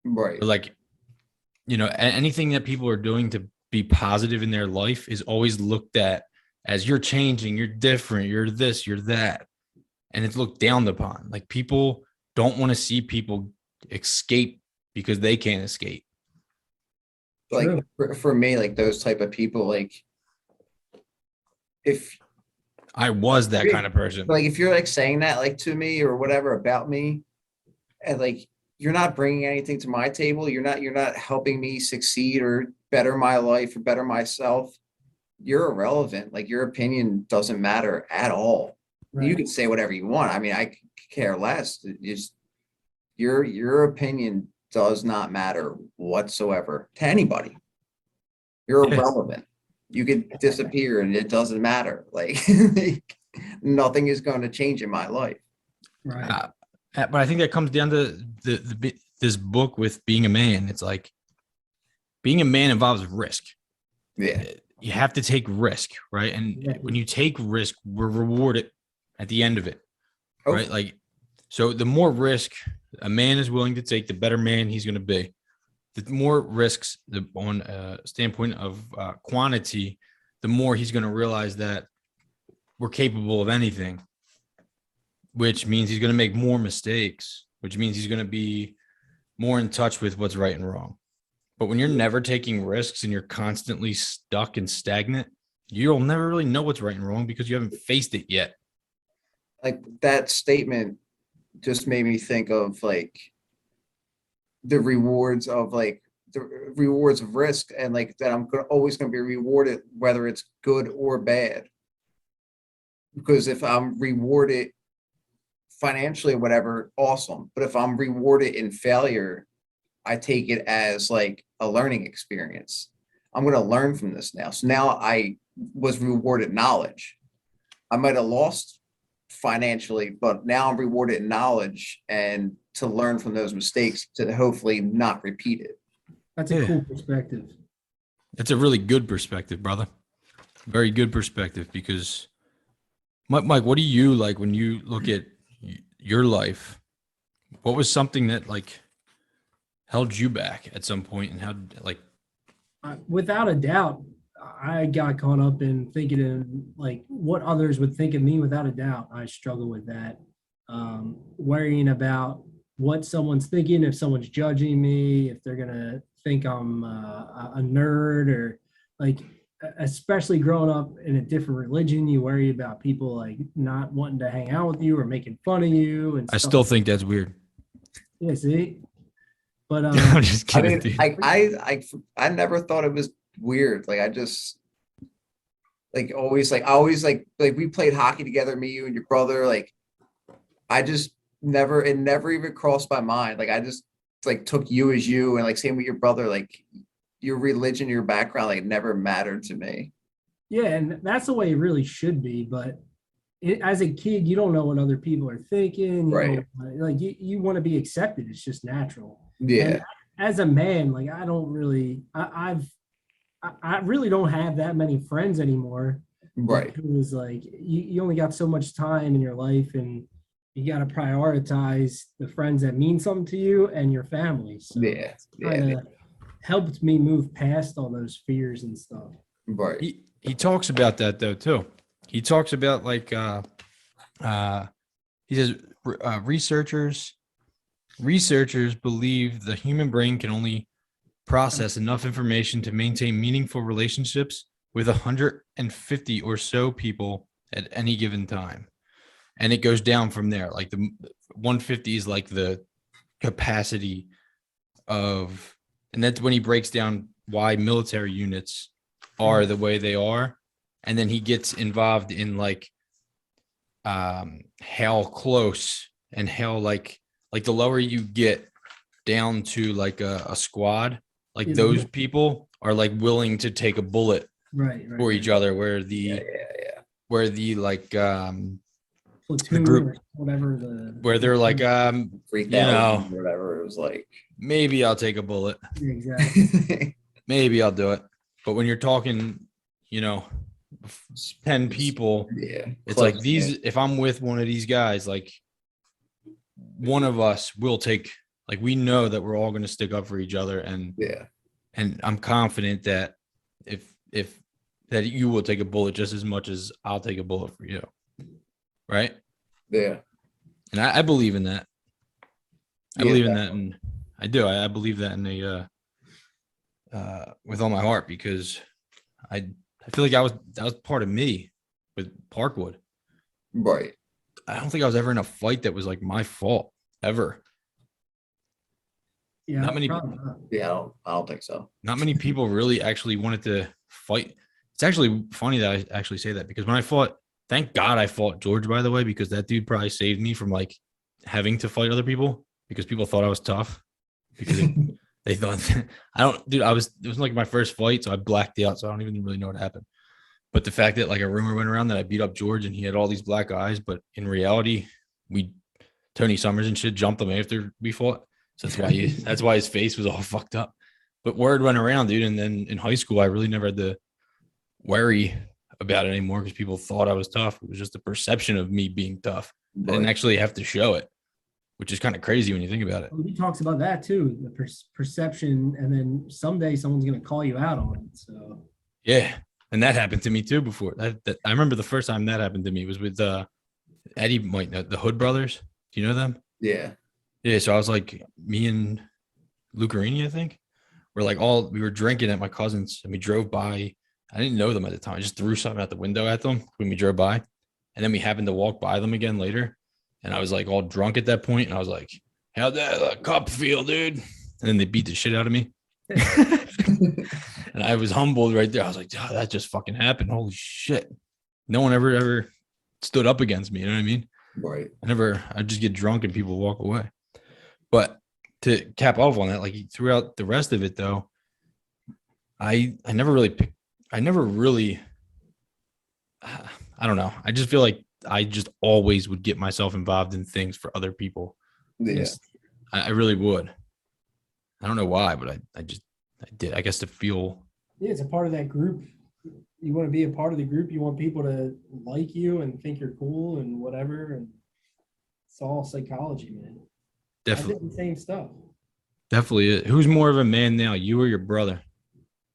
Right. But like, you know, anything that people are doing to be positive in their life is always looked at as you're changing, you're different, you're this, you're that. And it's looked down upon. Like people don't want to see people escape because they can't escape. Like True. for me, like those type of people, like if I was that kind of person. like if you're like saying that like to me or whatever about me, and like you're not bringing anything to my table, you're not helping me succeed or better my life or better myself, you're irrelevant. Like your opinion doesn't matter at all. You Right. can say whatever you want. I mean, I care less. Just your opinion does not matter whatsoever to anybody. You're Yes. irrelevant. You could disappear and it doesn't matter. Like nothing is going to change in my life. Right. But I think that comes down to this book with being a man. It's like being a man involves risk. Yeah. You have to take risk, right? And Yeah. when you take risk, we're rewarded at the end of it, Oh, right? Like, so the more risk a man is willing to take, the better man he's going to be. The more risks, on a standpoint of quantity, the more he's going to realize that we're capable of anything, which means he's going to make more mistakes, which means he's going to be more in touch with what's right and wrong. But when you're never taking risks and you're constantly stuck and stagnant, you'll never really know what's right and wrong because you haven't faced it yet. like that statement just made me think of like the rewards of like the rewards of risk, and like that always going to be rewarded whether it's good or bad. Because if I'm rewarded financially or whatever, awesome. But if I'm rewarded in failure, I take it as like a learning experience. I'm going to learn from this now. So now was rewarded knowledge. I might have lost financially, but now I'm rewarded in knowledge and to learn from those mistakes to hopefully not repeat it. That's a cool perspective. That's a really good perspective, brother. Very good perspective, because Mike, what do you like when you look at your life? What was something that like held you back at some point, and how like Without a doubt, I got caught up in thinking in like what others would think of me. Without a doubt, I struggle with that. Worrying about what someone's thinking, if someone's judging me, if they're gonna think I'm a nerd, or like, especially growing up in a different religion, you worry about people like not wanting to hang out with you or making fun of you and I stuff. still think that's weird. Yeah, see, but I'm just I kidding, mean, dude. I never thought it was weird. Like I just like always like I always like we played hockey together, me, you, and your brother. Like I just never it never even crossed my mind. Like I just like took you as you, and like same with your brother. Like your religion, your background, like never mattered to me. yeah, and that's the way it really should be. But as a kid, you don't know what other people are thinking. You Right. don't like you want to be accepted. It's just natural. Yeah. And as a man, like I don't really, I really don't have that many friends anymore. Right. Because like you only got so much time in your life, and you got to prioritize the friends that mean something to you and your family. So Yeah. kind Yeah. of helped me move past all those fears and stuff. Right. He talks about that though too. He talks about like he says researchers believe the human brain can only process enough information to maintain meaningful relationships with 150 or so people at any given time. And it goes down from there. Like the 150 is like the capacity of, and that's when he breaks down why military units are the way they are. And then he gets involved in like how close and how like the lower you get down to like a squad, like those people are like willing to take a bullet right, for each other, where Yeah. like platoon, the group, or whatever where they're like 3,000 you know, or whatever. It was like maybe I'll take a bullet, exactly. maybe I'll do it. But when you're talking, 10 people, yeah. it's like these, if I'm with one of these guys, like one of us will take, like we know that we're all going to stick up for each other, and Yeah. and I'm confident that if that you will take a bullet just as much as I'll take a bullet for you, right? Yeah. And I believe in that. I Yeah, believe in that, and I do. I believe that in the with all my heart, because I feel like that was part of me with Parkwood. Right. I don't think I was ever in a fight that was like my fault ever. Yeah, Not many. probably not. Yeah. I don't think so. Not many people really actually wanted to fight. It's actually funny that I actually say that, because when I fought, thank God I fought George, by the way, because that dude probably saved me from like having to fight other people, because people thought I was tough, because they thought it was like my first fight. So I blacked out. So I don't even really know what happened. But the fact that like a rumor went around that I beat up George and he had all these black eyes, but in reality, Tony Summers and shit jumped him after we fought. So that's why his face was all fucked up. But word went around, dude. And then in high school, I really never had to worry about it anymore, because people thought I was tough. It was just a perception of me being tough. I didn't actually have to show it, which is kind of crazy when you think about it. He talks about that too, the perception, and then someday someone's going to call you out on it. So Yeah. And that happened to me too before. That I remember the first time that happened to me was with Eddie, the Hood brothers. Do you know them? Yeah. Yeah. So I was like, me and Lucarini, I think, we were drinking at my cousin's, and we drove by. I didn't know them at the time. I just threw something out the window at them when we drove by. And then we happened to walk by them again later. And I was like all drunk at that point. And I was like, how'd that cup feel, dude? And then they beat the shit out of me. And I was humbled right there. I was like, oh, that just fucking happened. Holy shit. No one ever stood up against me. You know what I mean? Right. I just get drunk and people walk away. But to cap off on that, like throughout the rest of it though, I never really I don't know. I just feel like I just always would get myself involved in things for other people. Yeah. I really would. I don't know why, but I did. I guess to feel. Yeah, it's a part of that group. You want to be a part of the group. You want people to like you and think you're cool and whatever. And it's all psychology, man. I Definitely, did the same stuff. definitely. Who's more of a man now, you or your brother?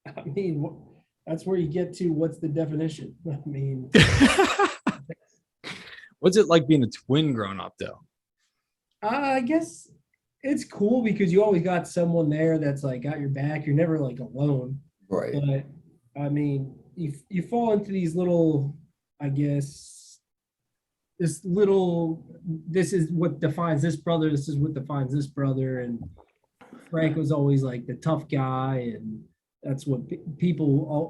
I mean, that's where you get to what's the definition. I mean, What's it like being a twin growing up, though? I guess it's cool because you always got someone there that's like got your back. You're never like alone. Right. But I mean, you fall into these little, I guess, this is what defines this brother. This is what defines this brother. And Frank was always like the tough guy, and that's what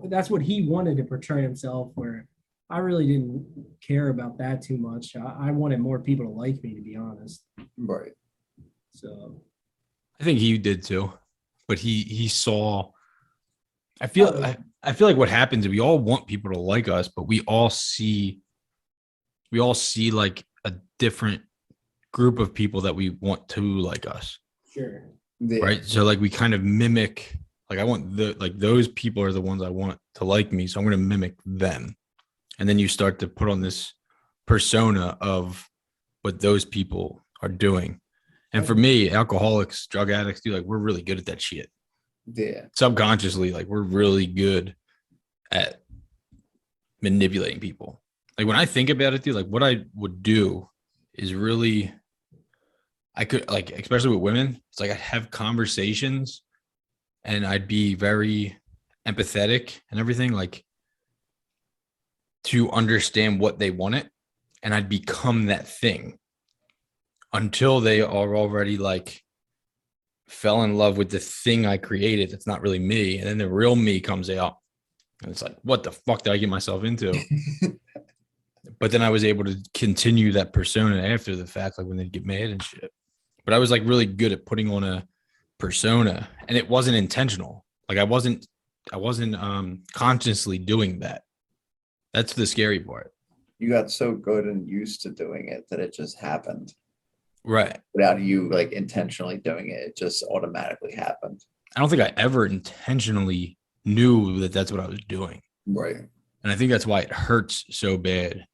that's what he wanted to portray himself. Where I really didn't care about that too much. I wanted more people to like me, to be honest. Right. So I think he did too, but he saw. I feel like what happens is we all want people to like us, but we all see like a different group of people that we want to like us. sure. Yeah. Right. So like we kind of mimic, like I want those people are the ones I want to like me. So I'm going to mimic them. And then you start to put on this persona of what those people are doing. And for me, alcoholics, drug addicts, dude, like we're really good at that shit. Yeah. Subconsciously, like we're really good at manipulating people. Like when I think about it, dude, like what I would do is really, I could like, especially with women, it's like I'd have conversations and I'd be very empathetic and everything, like to understand what they wanted. And I'd become that thing until they are already like fell in love with the thing I created. That's not really me. And then the real me comes out. And it's like, what the fuck did I get myself into? But then I was able to continue that persona after the fact, like when they get mad and shit. But I was like really good at putting on a persona, and it wasn't intentional. Like I wasn't consciously doing that. That's the scary part. You got so good and used to doing it that it just happened Right. without you like intentionally doing it. It just automatically happened. I don't think I ever intentionally knew that that's what I was doing. Right. And I think that's why it hurts so bad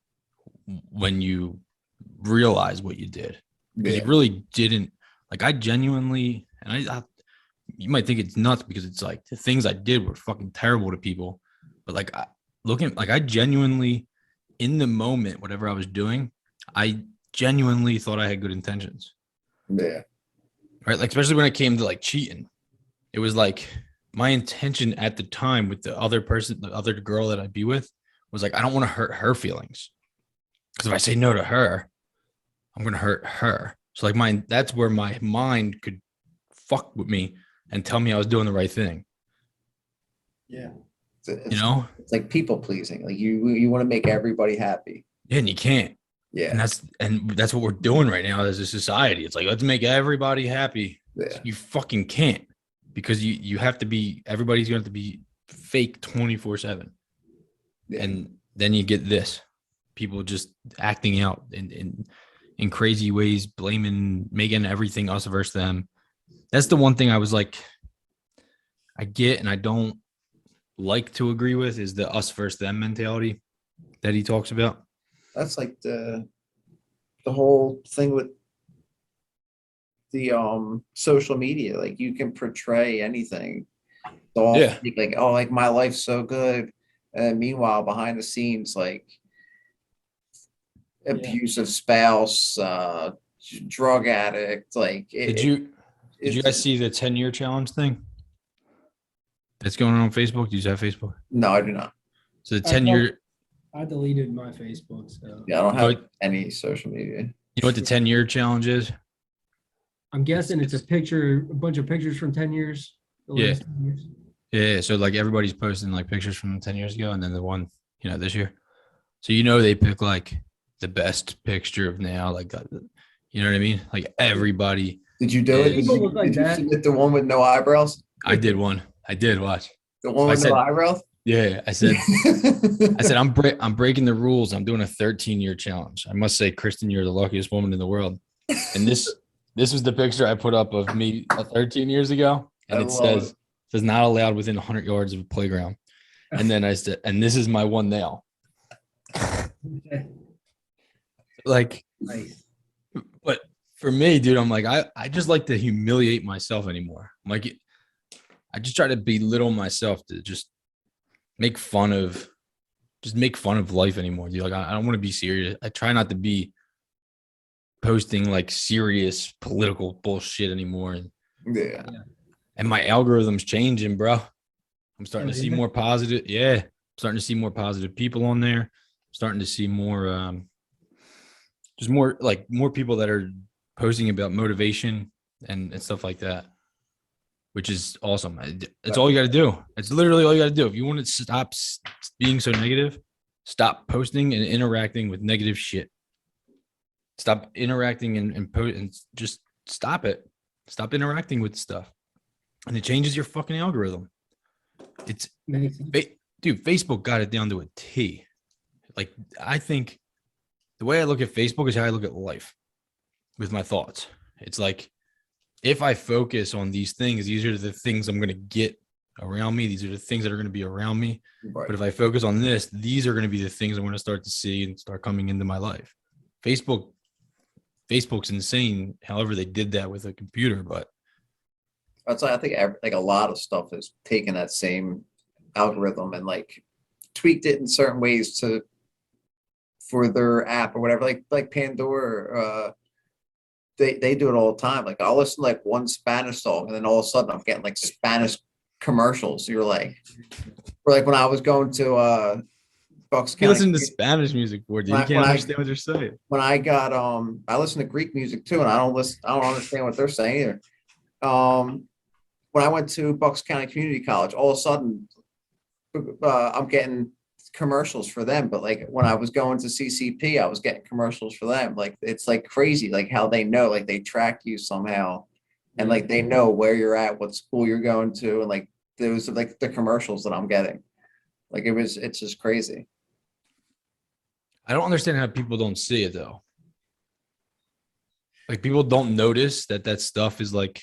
when you realize what you did. Because Yeah. you really didn't, like I genuinely, and I you might think it's nuts because it's like the things I did were fucking terrible to people. But like I genuinely, in the moment, whatever I was doing, I genuinely thought I had good intentions. Yeah. Right. Like, especially when it came to like cheating, it was like my intention at the time with the other person, the other girl that I'd be with was like, I don't want to hurt her feelings. Because if I say no to her, I'm going to hurt her. So like that's where my mind could fuck with me and tell me I was doing the right thing. Yeah. It's like people pleasing. Like you want to make everybody happy. Yeah, and you can't. Yeah. And that's what we're doing right now as a society. It's like, let's make everybody happy. Yeah. You fucking can't, because you have to be, everybody's going to have to be fake 24/7. Yeah. And then you get this, people just acting out in crazy ways, making everything us versus them. That's the one thing I was like, I get, and I don't like to agree with, is the us versus them mentality that he talks about. That's like the whole thing with the social media. Like you can portray anything. So Yeah. like, oh, like my life's so good. And meanwhile, behind the scenes, like abusive spouse, drug addict, like Did you guys see the 10-year challenge thing that's going on Facebook? Do you have Facebook? No, I do not. So the 10-year, I deleted my Facebook. So Yeah, I don't have any social media. you know what the 10-year challenge is? I'm guessing it's a bunch of pictures from 10 years. Yeah. Last 10 years. Yeah. So like everybody's posting like pictures from 10 years ago, and then the one, this year. So they pick like the best picture of now, like you know what I mean? Like everybody. Did you do it? People look like Did you that. submit the one with no eyebrows? I did one. I did watch. The one with no eyebrows? Yeah, I said I'm breaking the rules. I'm doing a 13-year challenge. I must say, Kristen, you're the luckiest woman in the world. And this was the picture I put up of me 13 years ago, and I it love says not allowed within 100 yards of a playground. And then I said, and this is my one nail. Like, Nice. but for me, dude, I'm like, I just like to humiliate myself anymore. I'm like, I just try to belittle myself to just make fun of life anymore, dude. Like, I don't want to be serious. I try not to be posting like serious political bullshit anymore. Yeah. And my algorithm's changing, bro. I'm starting Oh, to see yeah? more positive. Yeah. I'm starting to see more positive people on there. I'm starting to see more, just more people that are posting about motivation and stuff like that, which is awesome. It's all you got to do. It's literally all you got to do. If you want to stop being so negative, stop posting and interacting with negative shit. Stop interacting and just stop it. Stop interacting with stuff. And it changes your fucking algorithm. It's Makes sense. dude, Facebook got it down to a T. Like, I think the way I look at Facebook is how I look at life with my thoughts. It's like, if I focus on these things, these are the things I'm going to get around me. These are the things that are going to be around me. Right. But if I focus on this, these are going to be the things I'm going to start to see and start coming into my life. Facebook's insane. However, they did that with a computer, but That's why I think like a lot of stuff has taken that same algorithm and like tweaked it in certain ways for their app or whatever. Like Pandora, they do it all the time. Like I'll listen to like one Spanish song and then all of a sudden I'm getting like Spanish commercials. You're like, or like when I was going to Bucks you County. listen to Spanish music for, dude. You can't understand what they're saying. When I got I listen to Greek music too, and I don't understand what they're saying either. When I went to Bucks County Community College, all of a sudden I'm getting commercials for them. But like when I was going to CCP, I was getting commercials for them. Like it's like crazy, like how they know, like they track you somehow, and like they know where you're at, what school you're going to, and like those are like the commercials that I'm getting. Like it's just crazy. I don't understand how people don't see it though. Like, people don't notice that stuff is like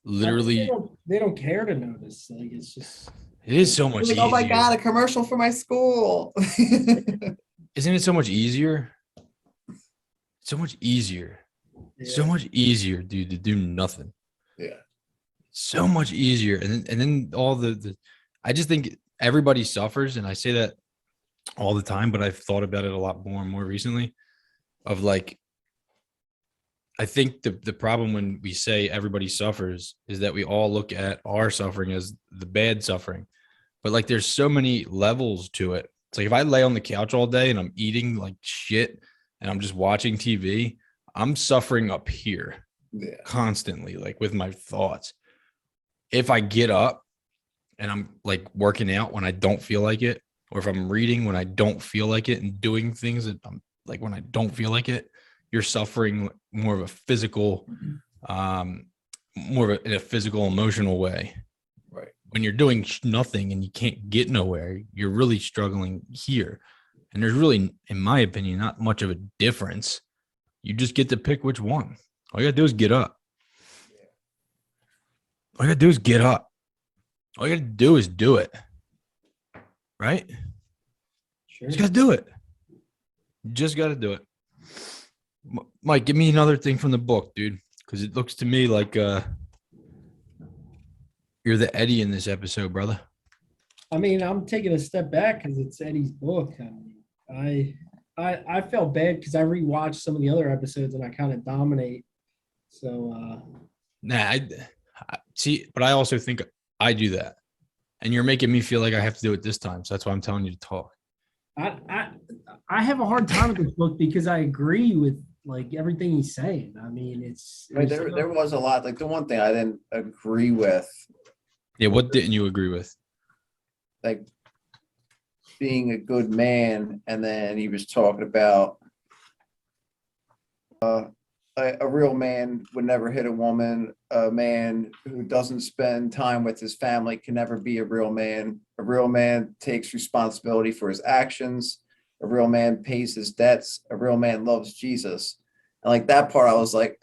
literally, they don't care to notice. Like it's just it is so much Like, oh my God, a easier. commercial for my school. Isn't it so much easier? So much easier. So yeah. much easier, dude, to do nothing. Yeah. So much easier. And then all the I just think everybody suffers, and I say that all the time, but I've thought about it a lot more and more recently of like, I think the problem when we say everybody suffers is that we all look at our suffering as the bad suffering. But like, there's so many levels to it. It's like, if I lay on the couch all day and I'm eating like shit and I'm just watching TV, I'm suffering up here Yeah. constantly, like with my thoughts. If I get up and I'm like working out when I don't feel like it, or if I'm reading when I don't feel like it and doing things that I'm like when I don't feel like it, you're suffering more of a physical, in a physical, emotional way. Right. When you're doing nothing and you can't get nowhere, you're really struggling here. And there's really, in my opinion, not much of a difference. You just get to pick which one. All you gotta do is get up. All you gotta do is get up. All you gotta do is do it. Right? Sure. Just gotta do it. You just gotta do it. Mike, give me another thing from the book, dude, because it looks to me like you're the Eddie in this episode, brother. I mean, I'm taking a step back because it's Eddie's book. I felt bad because I rewatched some of the other episodes and I kind of dominate. So Nah, I see, but I also think I do that, and you're making me feel like I have to do it this time. So that's why I'm telling you to talk. I have a hard time with this book because I agree with like everything he's saying. I mean, There was a lot. Like the one thing I didn't agree with, Yeah, what didn't you agree with? like being a good man, and then he was talking about a real man would never hit a woman. A man who doesn't spend time with his family can never be a real man. A real man takes responsibility for his actions. A real man pays his debts. A real man loves Jesus. And like that part, I was like,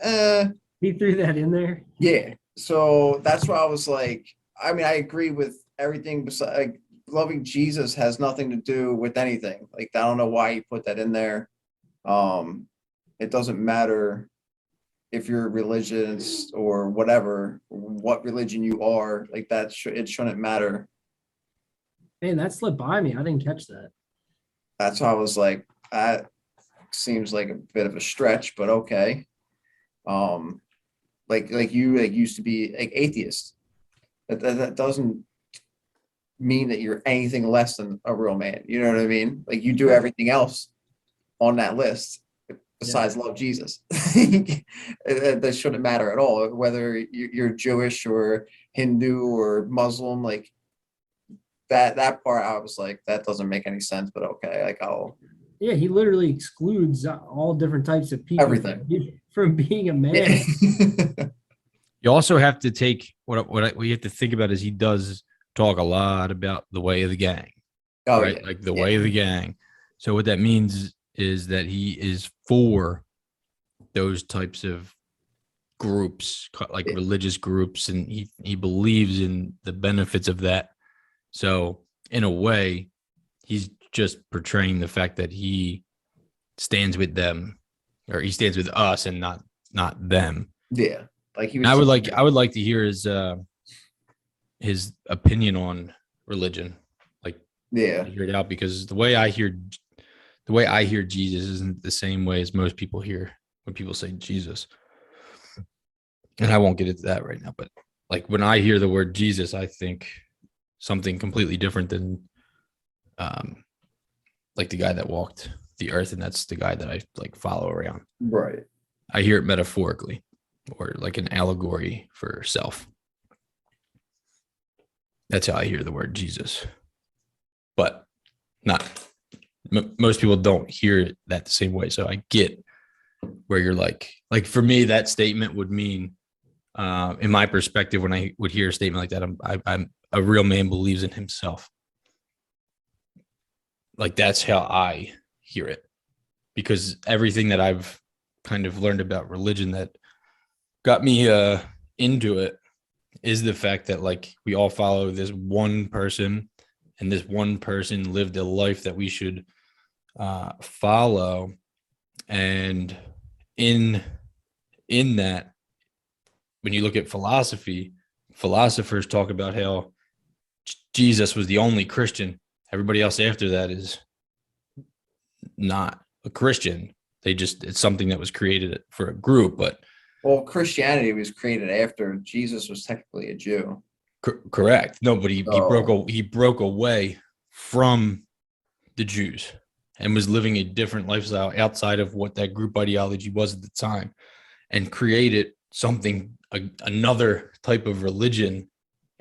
He threw that in there. yeah. So that's why I was like, I mean, I agree with everything besides like loving Jesus has nothing to do with anything. Like, I don't know why he put that in there. It doesn't matter if you're religious or whatever, what religion you are, like that, it shouldn't matter. Man, that slipped by me. I didn't catch that. That's why I was like, that seems like a bit of a stretch, but okay. Like you like used to be like atheist. That doesn't mean that you're anything less than a real man. You know what I mean? Like you do everything else on that list besides love Jesus. That shouldn't matter at all, whether you're Jewish or Hindu or Muslim. Like that part, I was like, that doesn't make any sense. But okay, like I'll Yeah, he literally excludes all different types of people everything from being a man. You also have to take what you have to think about is he does talk a lot about the way of the gang, Oh right? yeah, Like the way of the gang. So what that means is that he is for those types of groups, like religious groups, and he believes in the benefits of that. So in a way, he's just portraying the fact that he stands with them, or he stands with us, and not them. Yeah. Like he was. I would like to hear his opinion on religion, like hear it out, because the way I hear Jesus isn't the same way as most people hear when people say Jesus. And I won't get into that right now, but like when I hear the word Jesus, I think something completely different than like the guy that walked the earth, and that's the guy that I like follow around. Right. I hear it metaphorically, or like an allegory for self. That's how I hear the word Jesus. But most people don't hear it that the same way. So I get where you're like for me, that statement would mean, in my perspective, when I would hear a statement like that, I'm a real man believes in himself. Like that's how I hear it, because everything that I've kind of learned about religion that got me into it is the fact that like we all follow this one person, and this one person lived a life that we should follow. And in that, when you look at philosophy, philosophers talk about how Jesus was the only Christian. Everybody else after that is not a Christian. It's something that was created for a group. But well, Christianity was created after Jesus was technically a Jew. Correct. No, but he broke away from the Jews and was living a different lifestyle outside of what that group ideology was at the time, and created something, another type of religion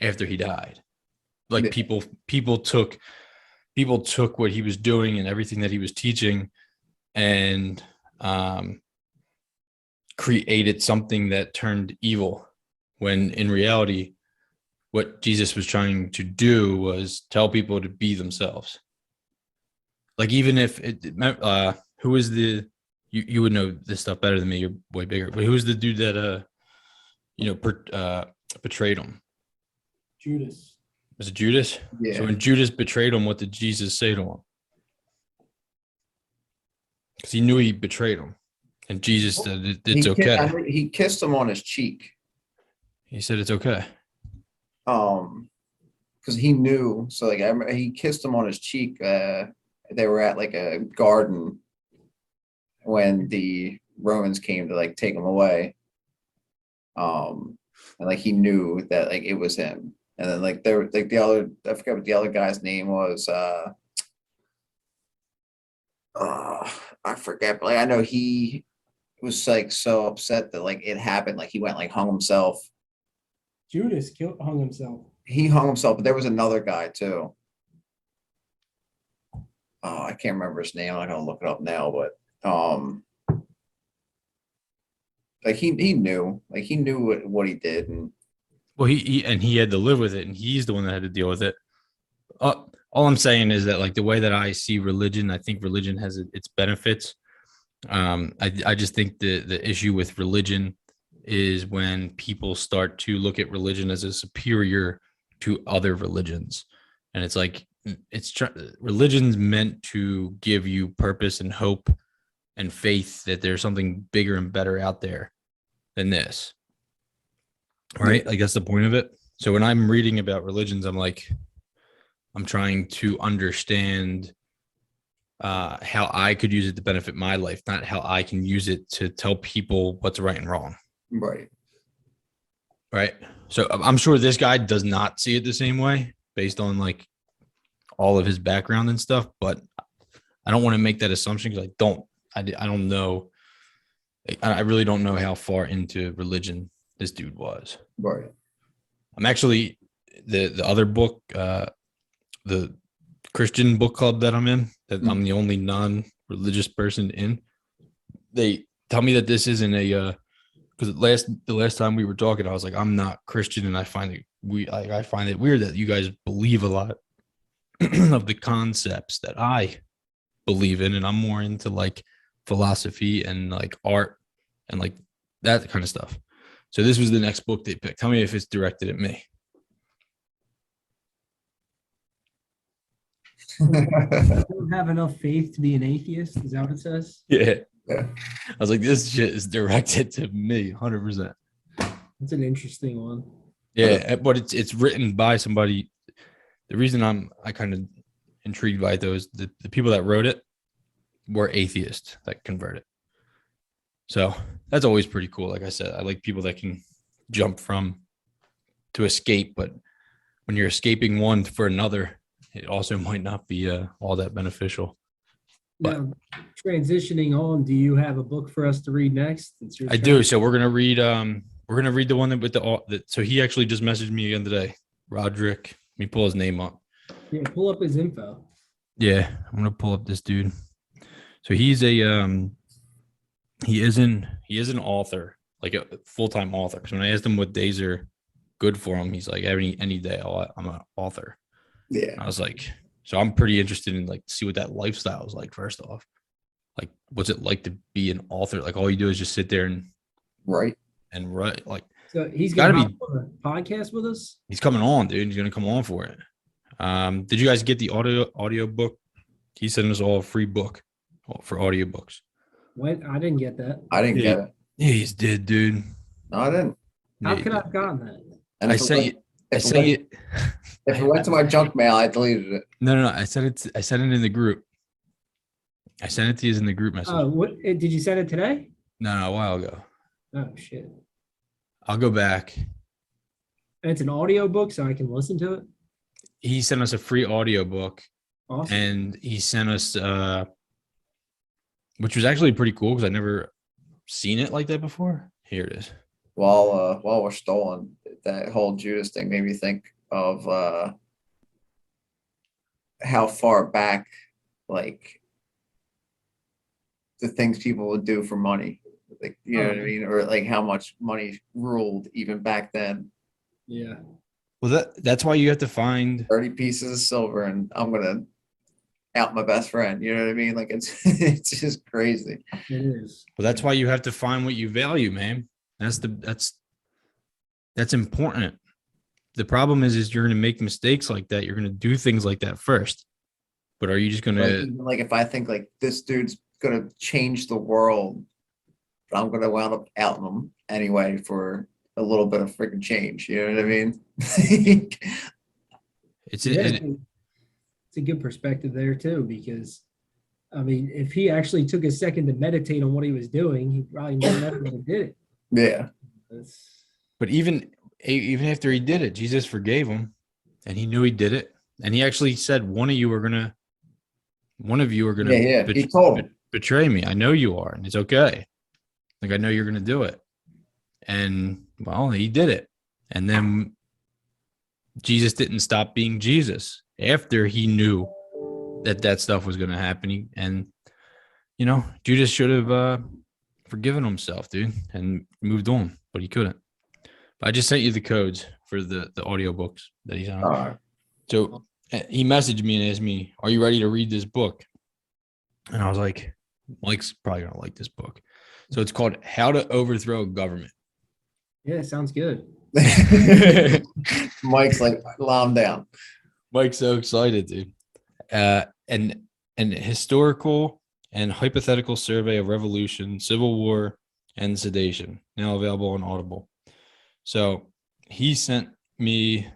after he died. Like people took what he was doing and everything that he was teaching, and created something that turned evil, when in reality, what Jesus was trying to do was tell people to be themselves. Like, even if who was you would know this stuff better than me, you're way bigger, but who's the dude that betrayed him? Judas. Was it Judas? Yeah. So when Judas betrayed him, what did Jesus say to him? Because he knew he betrayed him, and Jesus said it's okay. He kissed him on his cheek. He said it's okay. Because he knew. So like, I remember he kissed him on his cheek. They were at like a garden when the Romans came to like take him away. And like he knew that like it was him. And then like there like the other, I forget what the other guy's name was. I forget, but like I know he was like so upset that like it happened. Like he went like hung himself. Judas hung himself. He hung himself, but there was another guy too. Oh, I can't remember his name. I'm not gonna look it up now, but like he knew, like he knew what he did, and Well, he had to live with it, and he's the one that had to deal with it. All I'm saying is that, like, the way that I see religion, I think religion has its benefits. I just think the issue with religion is when people start to look at religion as a superior to other religions, and it's like religion's meant to give you purpose and hope and faith that there's something bigger and better out there than this, right? Like, that's the point of it. So when I'm reading about religions, I'm like, I'm trying to understand how I could use it to benefit my life, not how I can use it to tell people what's right and wrong. right. Right. So I'm sure this guy does not see it the same way based on like all of his background and stuff, but I don't want to make that assumption because I don't know. I really don't know how far into religion this dude was. Right. I'm actually the other book, the Christian book club that I'm in, that I'm the only non-religious person in. They tell me that this isn't a because the last time we were talking, I was like, I'm not Christian, and I find it weird that you guys believe a lot of the concepts that I believe in, and I'm more into like philosophy and like art and like that kind of stuff. So this was the next book they picked. Tell me if it's directed at me. Don't have enough faith to be an atheist. Is that what it says? Yeah. Yeah. I was like, this shit is directed to me 100%. That's an interesting one. Yeah, but it's written by somebody. The reason I kind of intrigued by those, the people that wrote it were atheists that converted. So that's always pretty cool. Like I said, I like people that can jump from to escape, but when you're escaping one for another, it also might not be all that beneficial. But Now, transitioning on, do you have a book for us to read next? I do. So we're gonna read the one that with the so he actually just messaged me again today. Roderick. Let me pull his name up. Yeah, pull up his info. Yeah, I'm gonna pull up this dude. So he's a he is an author, like a full-time author. Because when I asked him what days are good for him, he's like any day I'm an author. Yeah. I was like, so I'm pretty interested in like see what that lifestyle is like. First off, like what's it like to be an author? Like all you do is just sit there and Right. write. Like, So he's Gotta gonna be- be on a podcast with us. he's coming on, dude. He's gonna come on for it. Did you guys get the audio book? He sent us all a free book for audiobooks. What? I didn't get that. I didn't get it. Yeah, he's did, dude. No, I didn't. How Yeah, could I have gotten that? And I if it sent went- you. I if it sent went- you. If it went to my junk mail, I deleted it. No. I sent it in the group. I sent it to you in the group message. Oh, what did you send it today? No, a while ago. Oh shit. I'll go back. And it's an audio book, so I can listen to it. He sent us a free audio book, Awesome. and he sent us, which was actually pretty cool because I never seen it like that before. Here it is. While we're stolen, that whole Judas thing made me think of how far back, like the things people would do for money, like you know what I mean, or like how much money ruled even back then. Yeah. Well, that's why you have to find. 30 pieces of silver, and I'm gonna out my best friend. You know what I mean? Like it's it's just crazy. It is. Well, that's why you have to find what you value, man. That's important. The problem is you're going to make mistakes like that. You're going to do things like that first. But are you just going Like, to? even, like if I think like this dude's gonna change the world, but I'm gonna wound up outing him anyway for a little bit of freaking change. You know what I mean? It's Yeah, it's a good perspective there too, because I mean, if he actually took a second to meditate on what he was doing, he probably never would have did it. Yeah. That's, But even after he did it, Jesus forgave him, and he knew he did it. And he actually said, "One of you are gonna Yeah. He told him. betray me. I know you are, and it's okay. Like I know you're gonna do it." And well, he did it. And then Jesus didn't stop being Jesus after he knew that stuff was going to happen. And, Judas should have forgiven himself, dude, and moved on, but he couldn't. But I just sent you the codes for the audiobooks that he's on. All right. So he messaged me and asked me, "Are you ready to read this book?" And I was like, "Mike's probably gonna like this book." So it's called "How to Overthrow a Government." Yeah, sounds good. Mike's like, calm down. Mike's so excited, dude. And an historical and hypothetical survey of revolution, civil war, and sedation, now available on Audible. So he sent me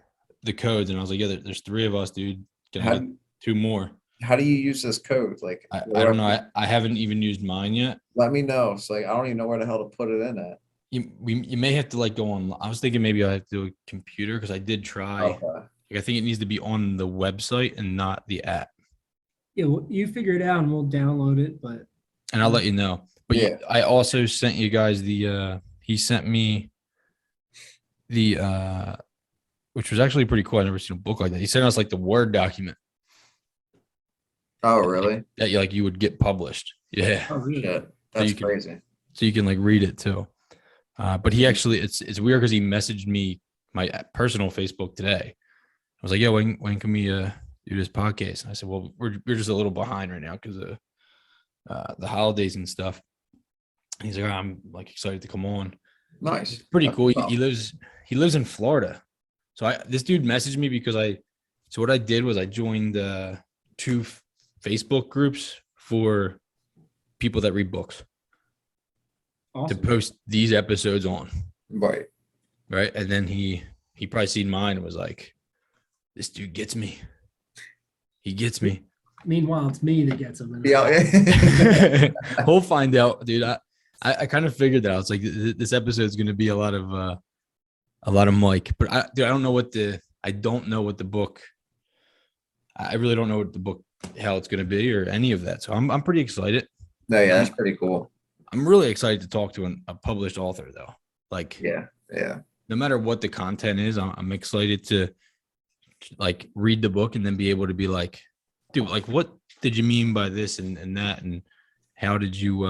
the codes, and I was like, "Yeah, there's 3 of us, dude. Can I How, get 2 more?" how do you use this code? Like, I don't know. I haven't even used mine yet. let me know. It's like, I don't even know where the hell to put it in at. You may have to like go on. I was thinking maybe I have to do a computer because I did try. Okay. Like, I think it needs to be on the website and not the app. Yeah, well, you figure it out and we'll download it. But And I'll let you know. But Yeah. I also sent you guys the he sent me the which was actually pretty cool. I've never seen a book like that. He sent us like the Word document Oh, really? that you would get published. Yeah. oh, really? Shit. That's you can- crazy. So you can like read it too. But he actually, it's weird because he messaged me my personal Facebook today. I was like, "Yeah, when can we do this podcast?" And I said, "Well, we're just a little behind right now because of the holidays and stuff." And he's like, "Oh, I'm like excited to come on." Nice. It's pretty That's cool. tough. He lives in Florida. So this dude messaged me because so what I did was I joined 2 Facebook groups for people that read books to Awesome. post these episodes on. Right. Right. And then he probably seen mine and was like, "This dude gets me. He gets me." Meanwhile, it's me that gets them. Yeah. We'll find out, dude. I kind of figured that. I was like, this episode is going to be a lot of Mike, but I don't know what the book. I really don't know what the book, how it's going to be or any of that. So I'm pretty excited. No, yeah, that's pretty cool. I'm really excited to talk to a published author though. Like, Yeah. Yeah. no matter what the content is, I'm excited to like read the book and then be able to be like, "Dude, like, what did you mean by this and that? And how did you,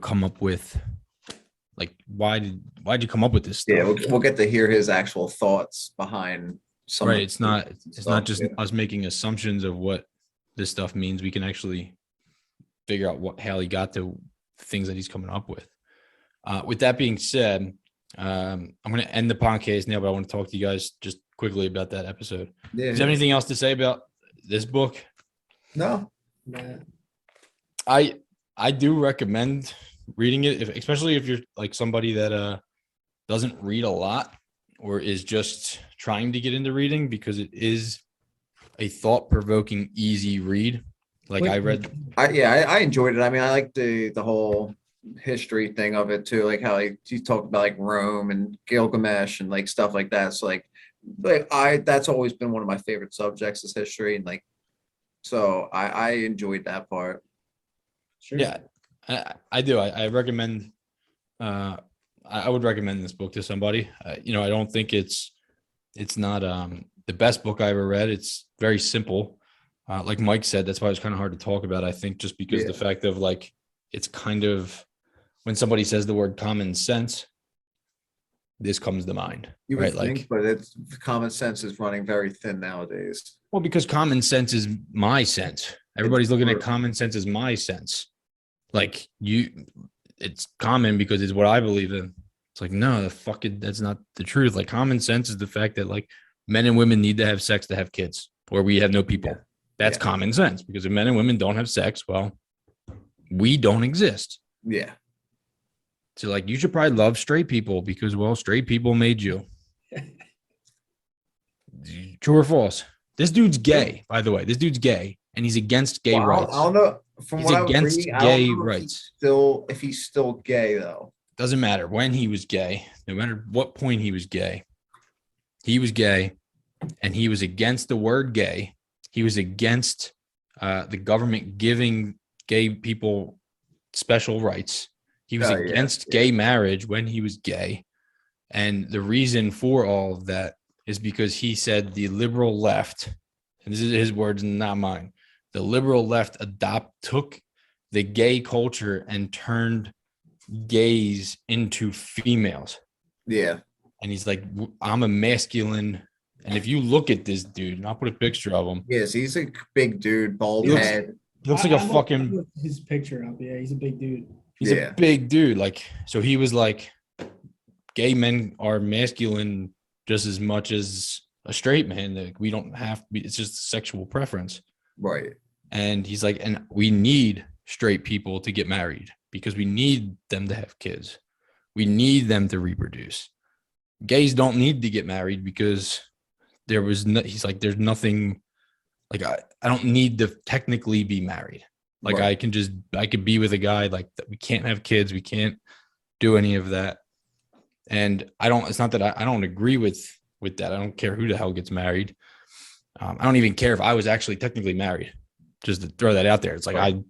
come up with, like, why'd you come up with this stuff?" Yeah. We'll get to hear his actual thoughts behind some. Right. of It's the not statements and it's not stuff, just yeah. us making assumptions of what this stuff means. We can actually figure out how he got to things that he's coming up with. With that being said, I'm going to end the podcast now, but I want to talk to you guys just quickly about that episode. Yeah. Is there anything else to say about this book? No. Nah. I do recommend reading it, especially if you're like somebody that doesn't read a lot or is just trying to get into reading, because it is a thought-provoking, easy read. Like, I read. I enjoyed it. I mean, I like the whole history thing of it too, like how like you talked about like Rome and Gilgamesh and like stuff like that. So like that's always been one of my favorite subjects is history, and like so I enjoyed that part. Sure. Yeah, I do. I recommend. I would recommend this book to somebody. I don't think it's not the best book I ever read. It's very simple. Like Mike said, that's why it's kind of hard to talk about. I think just because the fact of like it's kind of when somebody says the word common sense, this comes to mind. You would right? think, Like, but it's common sense is running very thin nowadays. well, because common sense is my sense. Everybody's looking at true. common sense as my sense. Like it's common because it's what I believe in. It's like, no, that's not the truth. Like, common sense is the fact that like men and women need to have sex to have kids, or we have no people. Yeah. That's Yeah. common sense, because if men and women don't have sex, well, we don't exist. Yeah. So like, you should probably love straight people because, well, straight people made you. True or false? This dude's gay, by the way. This dude's gay, and he's against gay Well, rights. I don't know. From He's what I was against reading, gay I don't know rights. if he's still gay though. Doesn't matter when he was gay, no matter what point he was gay, and he was against the word gay. He was against the government giving gay people special rights. He was against gay marriage when he was gay. And the reason for all of that is because he said the liberal left, and this is his words, not mine, the liberal left took the gay culture and turned gays into females. Yeah. And he's like, I'm a masculine. And if you look at this dude, and I'll put a picture of him. Yes, he's a big dude, bald He looks- head. He looks like a I'm fucking, looking at his picture up. Yeah, he's a big dude. he's Yeah. a big dude. Like, so he was like, gay men are masculine just as much as a straight man. Like, we don't have to be, it's just sexual preference. Right. And he's like, and we need straight people to get married because we need them to have kids. We need them to reproduce. Gays don't need to get married because there was no, he's like, there's nothing, like, I don't need to technically be married. Like, Right. I could be with a guy like that. We can't have kids. We can't do any of that. And it's not that I don't agree with that. I don't care who the hell gets married. I don't even care if I was actually technically married, just to throw that out there. It's like, Right.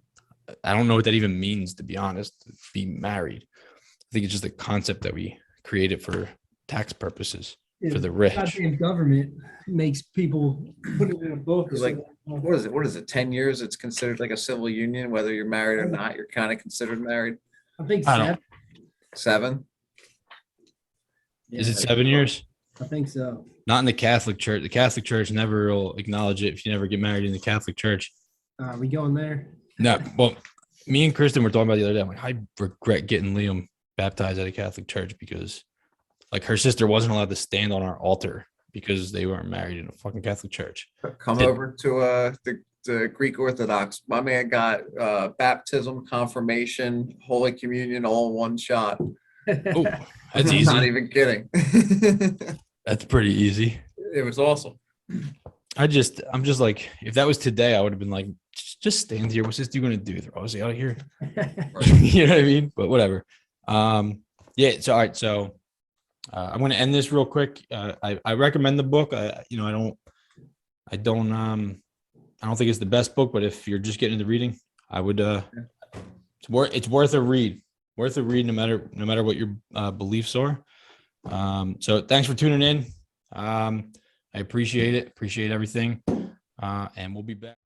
I don't know what that even means, to be honest, to be married. I think it's just a concept that we created for tax purposes for the rich. Goddamn government makes people put it in a book. It's like, what is it? What is it? 10 years? It's considered like a civil union, whether you're married or not. You're kind of considered married. I think I don't- 7. Is it Yeah, 7 years? I think so. Not in the Catholic Church. The Catholic Church never will acknowledge it if you never get married in the Catholic Church. Are we going there? No, well, me and Kristen were talking about the other day. I'm like, I regret getting Liam baptized at a Catholic church because, like, her sister wasn't allowed to stand on our altar because they weren't married in a fucking Catholic church. Come Did- over to the Greek Orthodox. My man got baptism, confirmation, Holy Communion, all in one shot. Oh, that's I'm easy. not even kidding. That's pretty easy. It was awesome. I'm just like, if that was today, I would have been like, just stand here. What's this dude gonna do? Throw us out of here? You know what I mean? But whatever. Yeah. So all right. So I'm gonna end this real quick. I recommend the book. I don't think it's the best book, but if you're just getting into reading, I would. It's worth a read. Worth a read, no matter what your beliefs are. So thanks for tuning in. I appreciate it. Appreciate everything. And we'll be back.